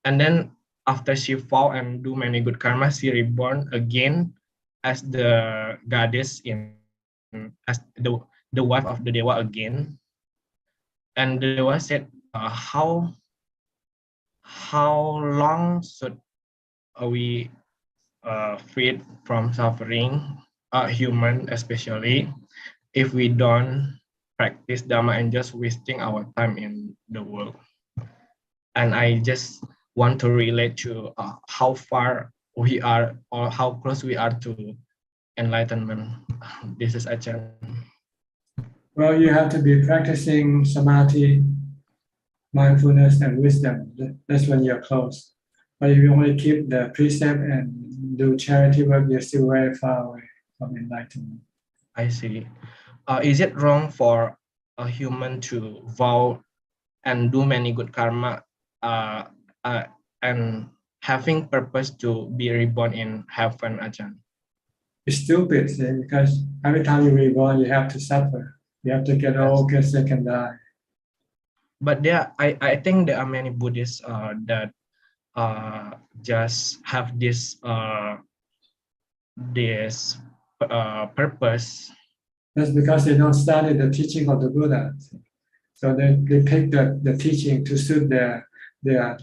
and then after she fall and do many good karma, she reborn again as the goddess as the wife of the dewa again. And the dewa said, how long should we freed from suffering, human especially, if we don't practice Dhamma and just wasting our time in the world. And I just want to relate to how far we are or how close we are to enlightenment. This is Achan. Well, you have to be practicing samadhi, mindfulness, and wisdom. That's when you're close. But if you only keep the precept and do charity work, you're still very far away from enlightenment. I see. Is it wrong for a human to vow and do many good karma and having purpose to be reborn in heaven, Ajahn? It's stupid, see, because every time you reborn, you have to suffer. You have to get old, get sick, and die. But I think there are many Buddhists that just have this purpose. That's because they don't study the teaching of the Buddha. So they pick the teaching to suit their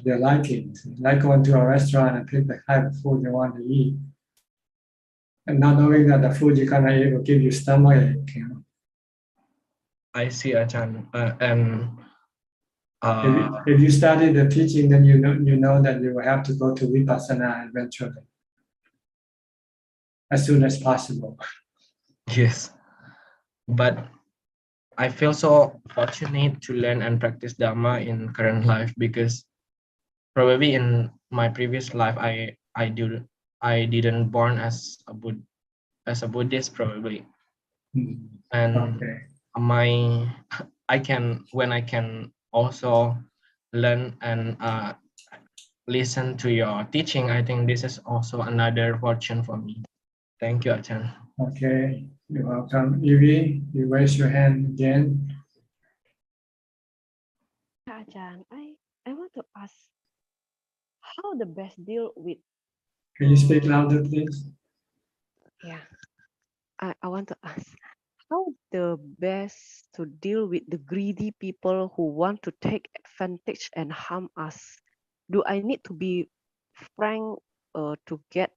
likings, like going to a restaurant and pick the type of food they want to eat. And not knowing that the food you're gonna eat will give you stomachache. I see, Ajahn. And if you study the teaching, then you know that you will have to go to vipassana eventually, as soon as possible. Yes, but I feel so fortunate to learn and practice Dhamma in current life, because probably in my previous life I didn't born as a Buddhist probably. And I can also learn and listen to your teaching. I think this is also another fortune for me. Thank you, Achan. Okay, you're welcome. Evie, you raise your hand again. Ajahn, I want to ask how the best deal with. Can you speak louder, please? Yeah, I want to ask how the best to deal with the greedy people who want to take advantage and harm us. Do I need to be frank to get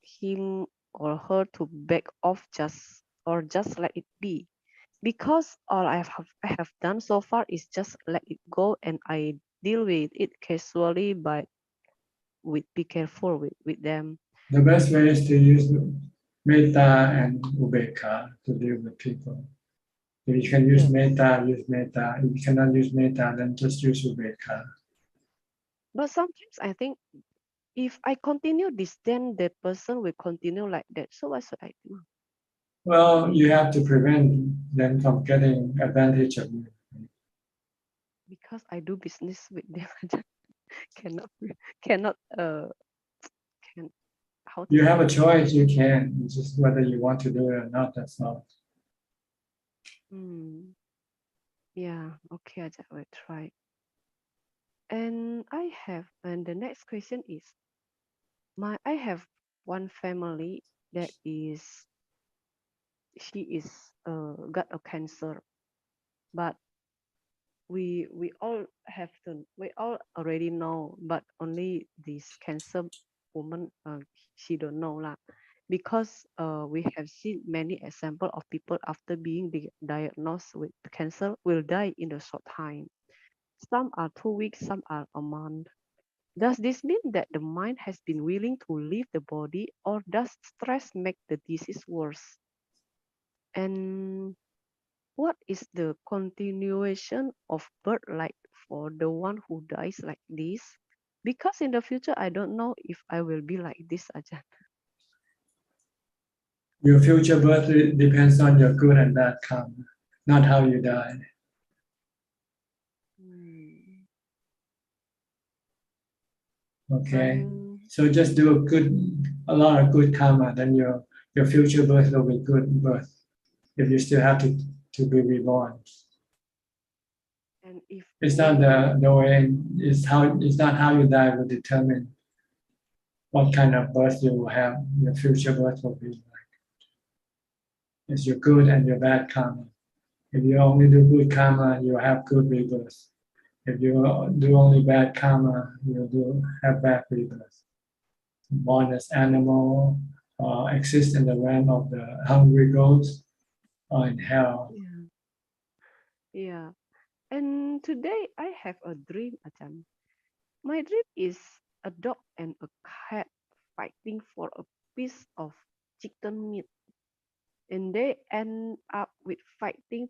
him or her to back off just let it be? Because all I have done so far is just let it go, and I deal with it casually, but be careful with them. The best way is to use metta and ubeka to deal with people. If you can use metta, use metta. If you cannot use metta, then just use ubeka. But sometimes I think if I continue this, then the person will continue like that. So what should I do? Well, you have to prevent them from getting advantage of you. Because I do business with them, cannot can how to You have say? a choice, you can. It's just whether you want to do it or not, that's all. Yeah, okay, I will try. And the next question is, I have one family that she is got a cancer, but we all already know, but only this cancer woman she don't know lah, because we have seen many example of people after being diagnosed with cancer will die in a short time. Some are 2 weeks, some are a month. Does this mean that the mind has been willing to leave the body, or does stress make the disease worse? And what is the continuation of birth like for the one who dies like this? Because in the future, I don't know if I will be like this, Ajahn. Your future birth depends on your good and bad karma, not how you die. Okay, so just do a lot of good karma, then your future birth will be good birth. If you still have to be reborn, and if it's not the way. It's not how you die will determine what kind of birth you will have. Your future birth will be like. It's your good and your bad karma. If you only do good karma, you have good rebirth. If you do only bad karma, you do have bad rebirth. Born as animal, exist in the realm of the hungry ghosts, or in hell. Yeah. And today I have a dream, Ajahn. My dream is a dog and a cat fighting for a piece of chicken meat. And they end up with fighting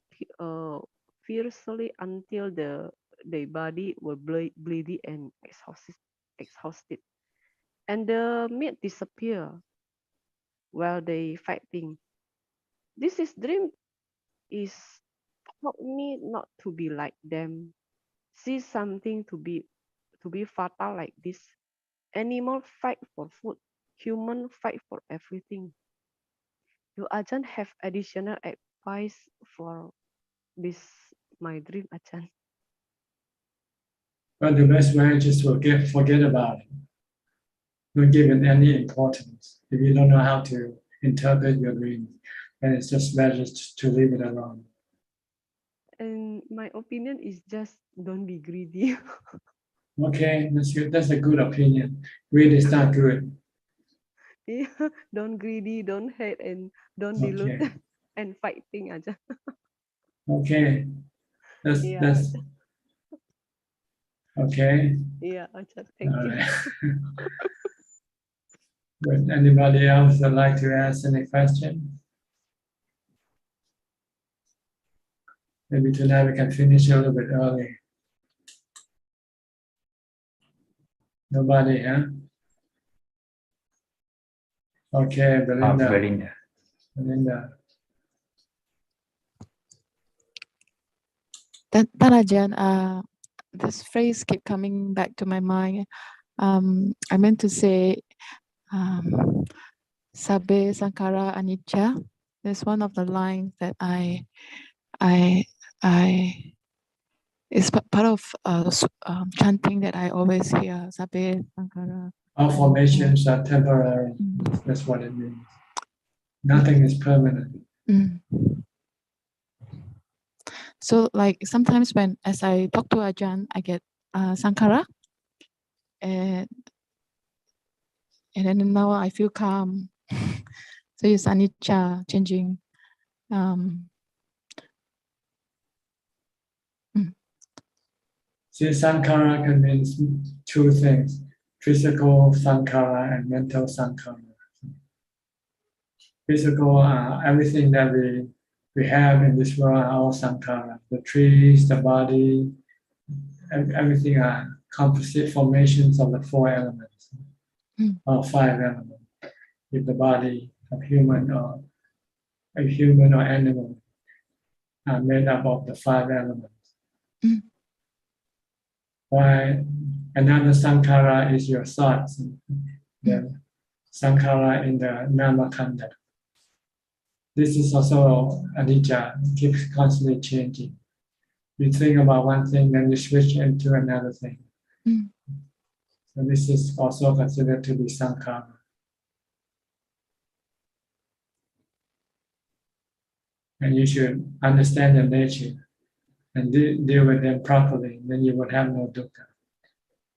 fiercely until their body were bleeding and exhausted. And the meat disappear while they fighting. This dream is help me not to be like them. See something to be fatal like this. Animal fight for food. Human fight for everything. Do Ajahn have additional advice for this my dream, Ajahn? But the best way is just to forget about it. Don't give it any importance. If you don't know how to interpret your dream, then it's just better to leave it alone. And my opinion is just don't be greedy. Okay, that's good. That's a good opinion. Greed is not good. Yeah, don't greedy, don't hate, and don't dilute and fighting aja. Okay, that's okay. Yeah, aja. Thank you. Would anybody else would like to ask any question? Maybe tonight we can finish a little bit early. Nobody, huh? Okay, Belinda. Belinda. Ajahn, this phrase keep coming back to my mind. I meant to say, Sabbe Sankara Anicca. There's one of the lines that it's part of chanting that I always hear. Sabbe Sankara. All formations are temporary. That's what it means. Nothing is permanent. So, like sometimes as I talk to Ajahn, I get Sankara, and then now I feel calm. So it's anicca, changing. See, Sankara can mean two things: physical Sankara and mental Sankara. Physical, everything that we have in this world are all Sankara. The trees, the body, everything are composite formations of the four elements. or 5 elements. If the body of human or animal are made up of the 5 elements. Why another sankhara is your thoughts, the sankhara in the nama khandha. This is also anicca, keeps constantly changing. You think about one thing, then you switch into another thing. So this is also considered to be sankhara. And you should understand their nature and deal with them properly, then you would have no dukkha.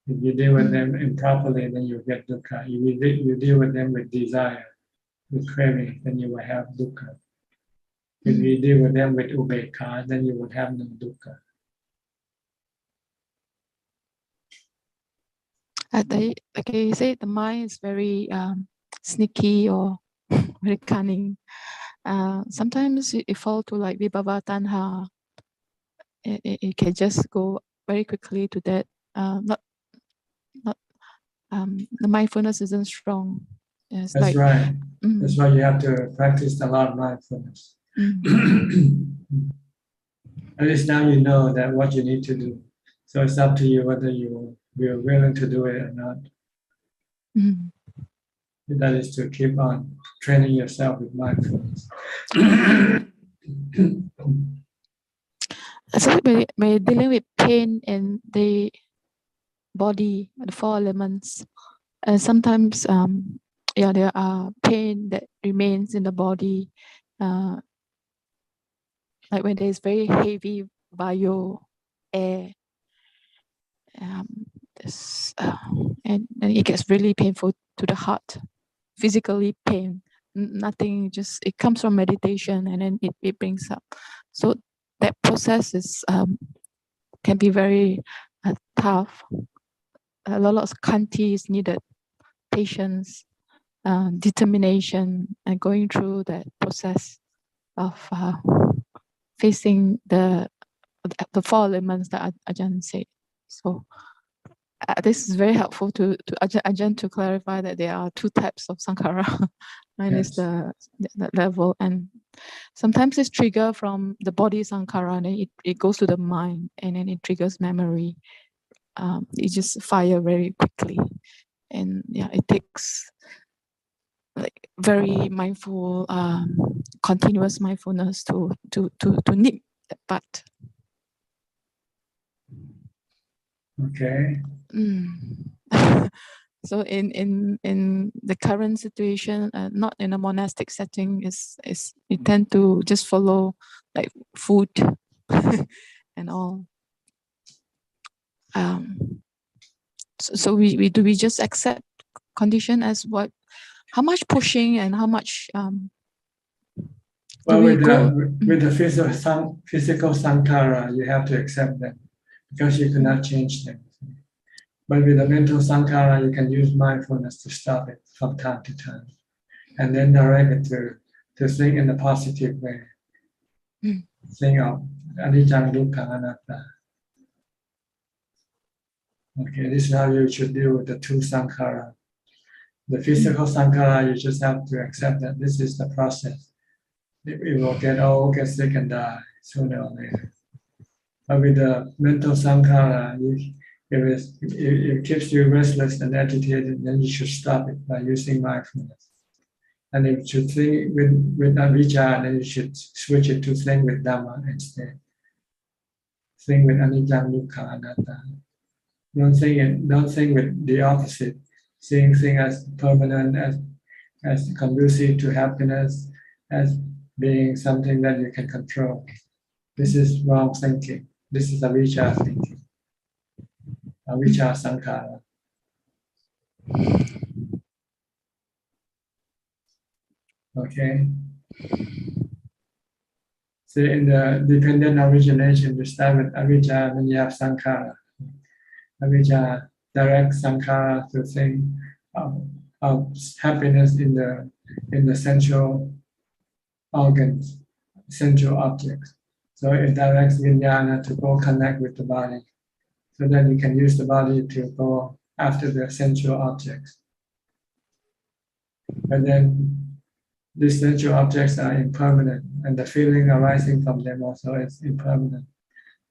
If you deal with them improperly, then you get dukkha. If you deal with them with desire, with craving, then you will have dukkha. If you deal with them with upekkha, then you would have no dukkha. Like you say, the mind is very sneaky or very cunning. Sometimes it fall to like vibhava tanha. It can just go very quickly to that. The mindfulness isn't strong. It's That's like, right. That's why you have to practice a lot of mindfulness. At least now you know that what you need to do. So it's up to you whether you're willing to do it or not. That is to keep on training yourself with mindfulness. So we're dealing with pain in the body, the 4 elements. And sometimes, there are pain that remains in the body. Like when there's very heavy bio air, and it gets really painful to the heart, physically pain. Nothing, just it comes from meditation and then it brings up. So that process is can be very tough. A lot of kanti is needed, patience, determination, and going through that process of facing the 4 elements that Ajahn said. So this is very helpful to Ajahn to clarify that there are 2 types of sankhara. One is the level, and sometimes it's trigger from the body sankhara, and it goes to the mind, and then it triggers memory. It just fire very quickly, and it takes like very mindful, continuous mindfulness to nip that part. Okay. So in the current situation, not in a monastic setting, is you tend to just follow like food and all. So we just accept condition as what? How much pushing and how much well, with the physical sankhara, you have to accept them because you cannot change them. But with the mental sankhara, you can use mindfulness to stop it from time to time, and then direct it to think in a positive way. Think of anicca, dukkha, anatta. Okay, this is how you should deal with the 2 sankhara. The physical sankhara, you just have to accept that this is the process. It will get old, get sick, and die sooner or later. But with the mental sankhara, if it keeps you restless and agitated, then you should stop it by using mindfulness. And if you think with avijja, then you should switch it to think with Dhamma instead. Think with anicca, dukkha, anatta. Don't think with the opposite. Seeing things as permanent, as conducive to happiness, as being something that you can control. This is wrong thinking. This is avijja thinking. Avijja sankhara. Okay. So in the dependent origination, you start with avijja, then you have sankhara. Avijja direct sankhara to think of happiness in the sensual organs, sensual objects. So it directs vijnana to go connect with the body. So then you can use the body to go after the sensual objects. But then these sensual objects are impermanent, and the feeling arising from them also is impermanent.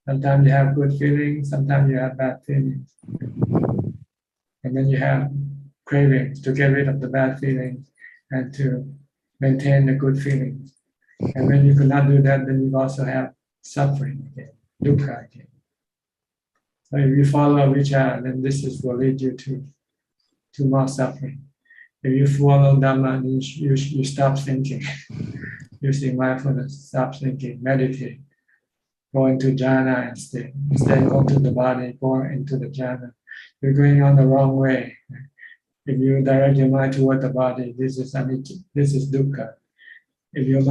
Sometimes you have good feelings, sometimes you have bad feelings. And then you have cravings to get rid of the bad feelings and to maintain the good feelings. And when you cannot do that, then you also have suffering again, dukkha again. So if you follow vichara, then this will lead you to more suffering. If you follow Dhamma, then you stop thinking, using mindfulness, stop thinking, meditate, go into jhana instead. Instead of going to the body, go into the jhana. You're going on the wrong way. If you direct your mind toward the body, this is dukkha. If you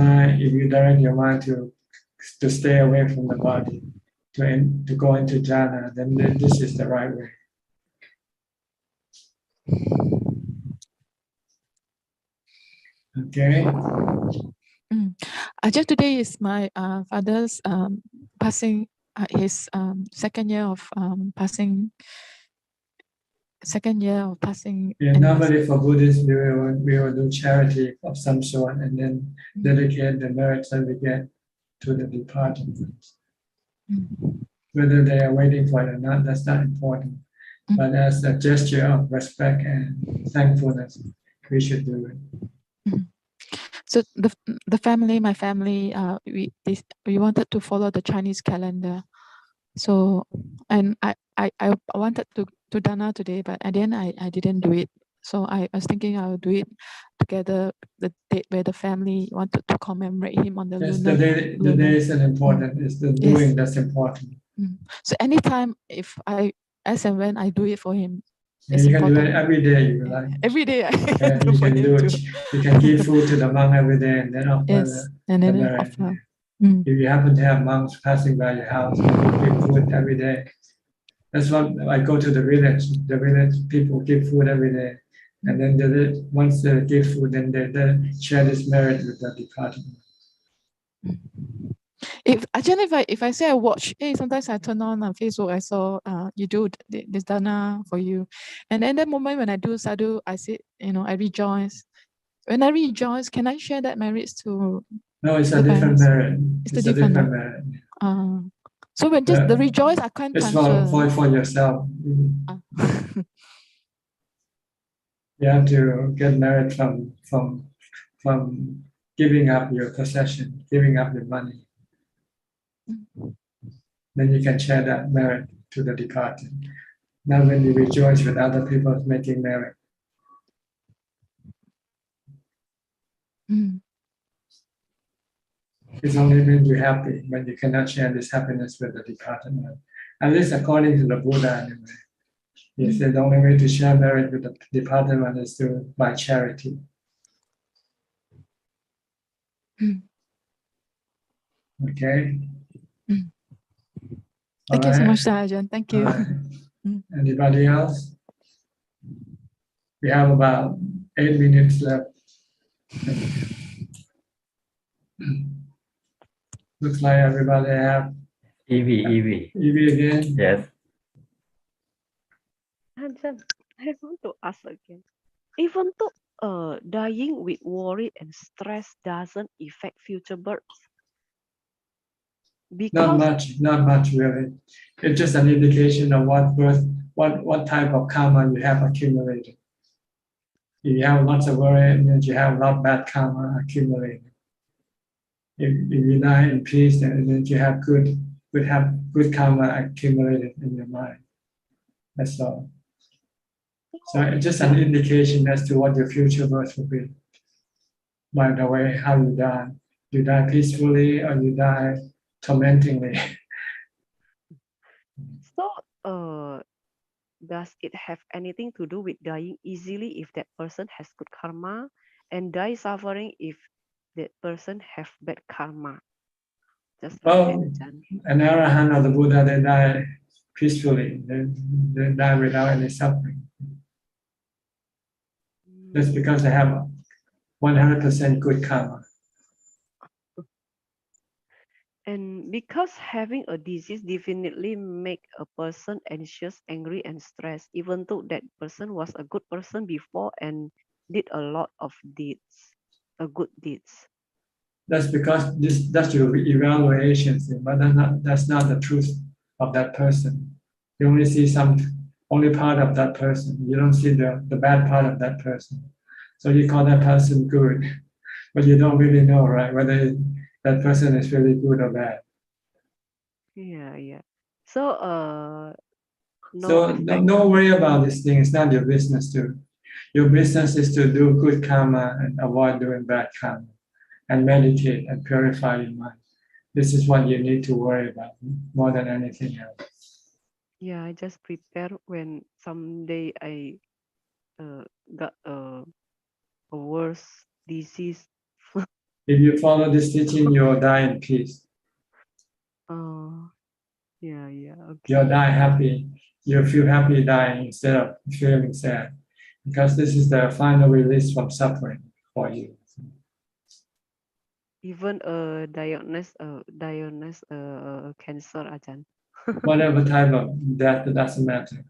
direct your mind to stay away from the body, to go into jhana, then this is the right way. Okay. Just today is my father's passing, his second year of passing. Yeah, normally for Buddhists, we will do charity of some sort and then dedicate the merits that we get to the departed ones. Whether they are waiting for it or not, that's not important. But as a gesture of respect and thankfulness, we should do it. So my family, we wanted to follow the Chinese calendar. So, and I wanted to do Dana today, but at the end I didn't do it. So I was thinking I would do it together, the date where the family wanted to commemorate him on the Yes, lunar. the day is important. It's the doing that's important. So anytime as and when I do it for him, Yeah, it's you can do important. it every day if you like. Every day I Yeah, do you for can him do too. it. You can give food to the monk every day and then offer Yes, and the then merit. offer. If you happen to have monks passing by your house, you can give food every day. That's what I go to the village. The village people give food every day. And then once they give food, then they share this merit with the departed. If I say I watch, sometimes I turn on Facebook, I saw you do this dana for you. And then that moment when I do sadhu, I say, I rejoice. When I rejoice, can I share that merits to No, it's a the different parents? merit. It's a the different merit. So when just the rejoice, I can't It's transfer. for yourself. You have to get merit from giving up your possession, giving up your money. Then you can share that merit to the departed. Now when you rejoice with other people making merit. It's only when you're happy, when you cannot share this happiness with the departed one. At least according to the Buddha anyway. He said the only way to share merit with the departed one is by charity. Okay. Thank you so much, Sahajan. Thank you. Anybody else? We have about 8 minutes left. Looks like everybody have EV. EV again. Yes. Hansen, I want to ask again. Even though dying with worry and stress doesn't affect future births, Not much really. It's just an indication of what type of karma you have accumulated. If you have lots of worry, it means you have a lot of bad karma accumulated. If you die in peace, then it means you have good karma accumulated in your mind. That's all. So it's just an indication as to what your future birth will be. By the way, how you die. You die peacefully or you die tormentingly. So does it have anything to do with dying easily if that person has good karma, and die suffering if that person have bad karma? Just Well, an arahant or the Buddha, they die peacefully. They die without any suffering. That's because they have 100% good karma. And because having a disease definitely make a person anxious, angry, and stressed, even though that person was a good person before and did a lot of deeds, good deeds. That's because that's your evaluation thing, but that's not the truth of that person. You only see only part of that person. You don't see the bad part of that person. So you call that person good, but you don't really know, right, whether that person is really good or bad. Yeah. So So don't worry about this thing. It's not your business to. Your business is to do good karma and avoid doing bad karma, and meditate and purify your mind. This is what you need to worry about more than anything else. Yeah, I just prepare when someday I got a worse disease. If you follow this teaching, you'll die in peace. Yeah, okay. You'll die happy. You'll feel happy dying instead of feeling sad, because this is the final release from suffering for you. Even diagnosed cancer, Ajahn. Whatever type of death, it doesn't matter.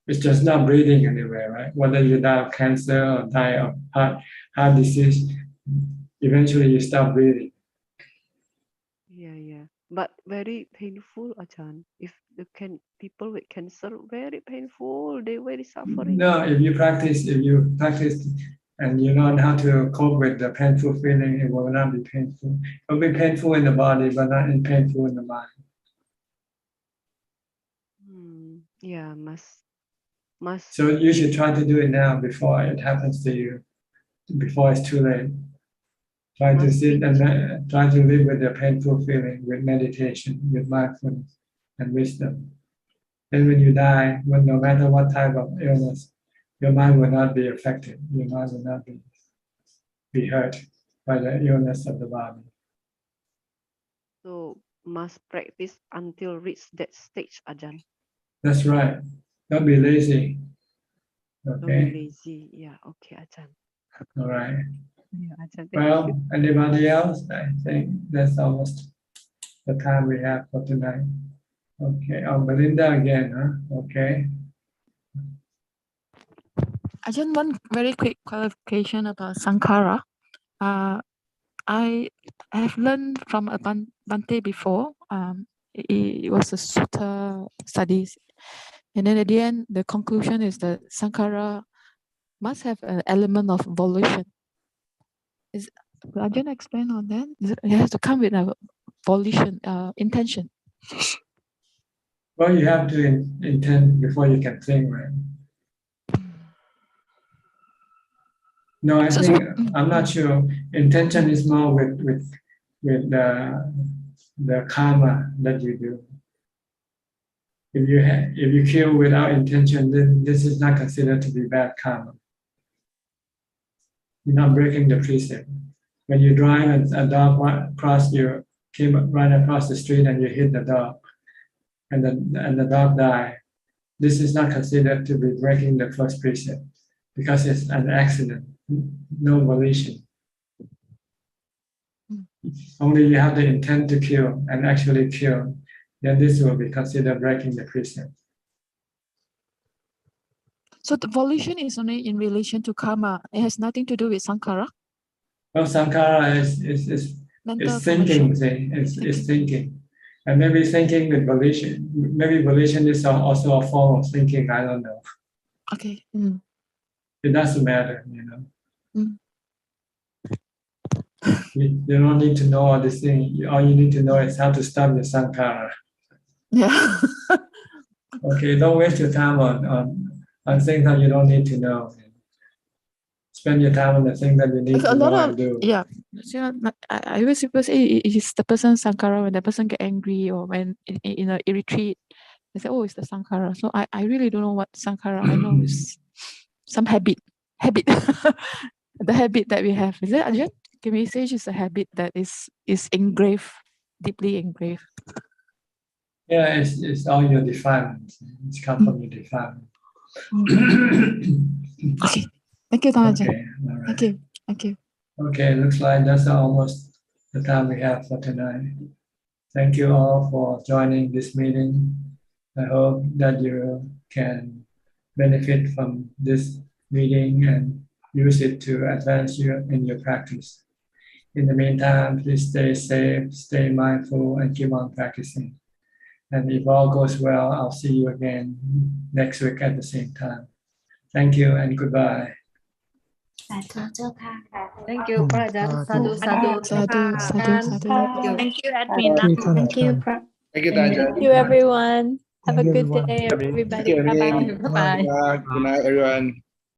It's just not breathing anywhere, right? Whether you die of cancer or die of heart disease, eventually you stop breathing. Yeah. But very painful, Ajahn. If people with cancer, very painful. They very suffering. No, if you practice and you know how to cope with the painful feeling, it will not be painful. It will be painful in the body, but not painful in the mind. Yeah, must. So you should try to do it now before it happens to you, before it's too late. Try to sit and try to live with the painful feeling with meditation, with mindfulness and wisdom. Then when you die, no matter what type of illness, your mind will not be affected. Your mind will not be hurt by the illness of the body. So must practice until reach that stage, Ajahn. That's right. Don't be lazy. Okay. Don't be lazy. Yeah, okay, Ajahn. All right. Yeah, Ajahn, Well, anybody else? I think that's almost the time we have for tonight. Okay. Oh, Belinda again, huh? Okay. I just want very quick clarification about Sankara. I have learned from a Bante before. It was a sutta studies, and then at the end, the conclusion is that Sankara must have an element of volition. Will Ajahn explain on that? It has to come with a volition, intention. Well, you have to intend before you can think, right? No, I think I'm not sure. Intention is more with the karma that you do. If you kill without intention, then this is not considered to be bad karma. You're not breaking the precept. When you drive and a dog came right across the street and you hit the dog, and the dog died, this is not considered to be breaking the first precept because it's an accident, no volition. Only you have the intent to kill and actually kill, then this will be considered breaking the precept. So the volition is only in relation to karma. It has nothing to do with Sankara. Well, Sankara is thinking thing. It's thinking. And maybe thinking with volition. Maybe volition is also a form of thinking. I don't know. Okay. It doesn't matter, you know. You don't need to know all this thing. All you need to know is how to stop your Sankara. Yeah. Okay, don't waste your time on things that you don't need to know. Spend your time on the thing that you need to know and do. Yeah. So, I always people say it's the person Sankara when the person get angry or when in a retreat. They say, oh, it's the Sankara. So I really don't know what Sankara. I know it's some habit. The habit that we have. Is it, Ajahn? Can we say it's a habit that is engraved, deeply engraved? Yeah, it's all your defilements. It's come from your defilement. Okay. Thank you, Ajahn. Okay, all right. Thank you. Okay, looks like that's almost the time we have for tonight. Thank you all for joining this meeting. I hope that you can benefit from this reading and use it to advance in your practice. In the meantime, please stay safe, stay mindful, and keep on practicing. And if all goes well, I'll see you again next week at the same time. Thank you and goodbye. สาธุเจ้าค่ะ Thank you พระอาจารย์สาธุสาธุ Thank you, admin. Thank you, Thank you, Thank you, everyone. Have a good day, everyone. everybody. Thank you, Bye-bye. everyone. Bye-bye. Good night, everyone.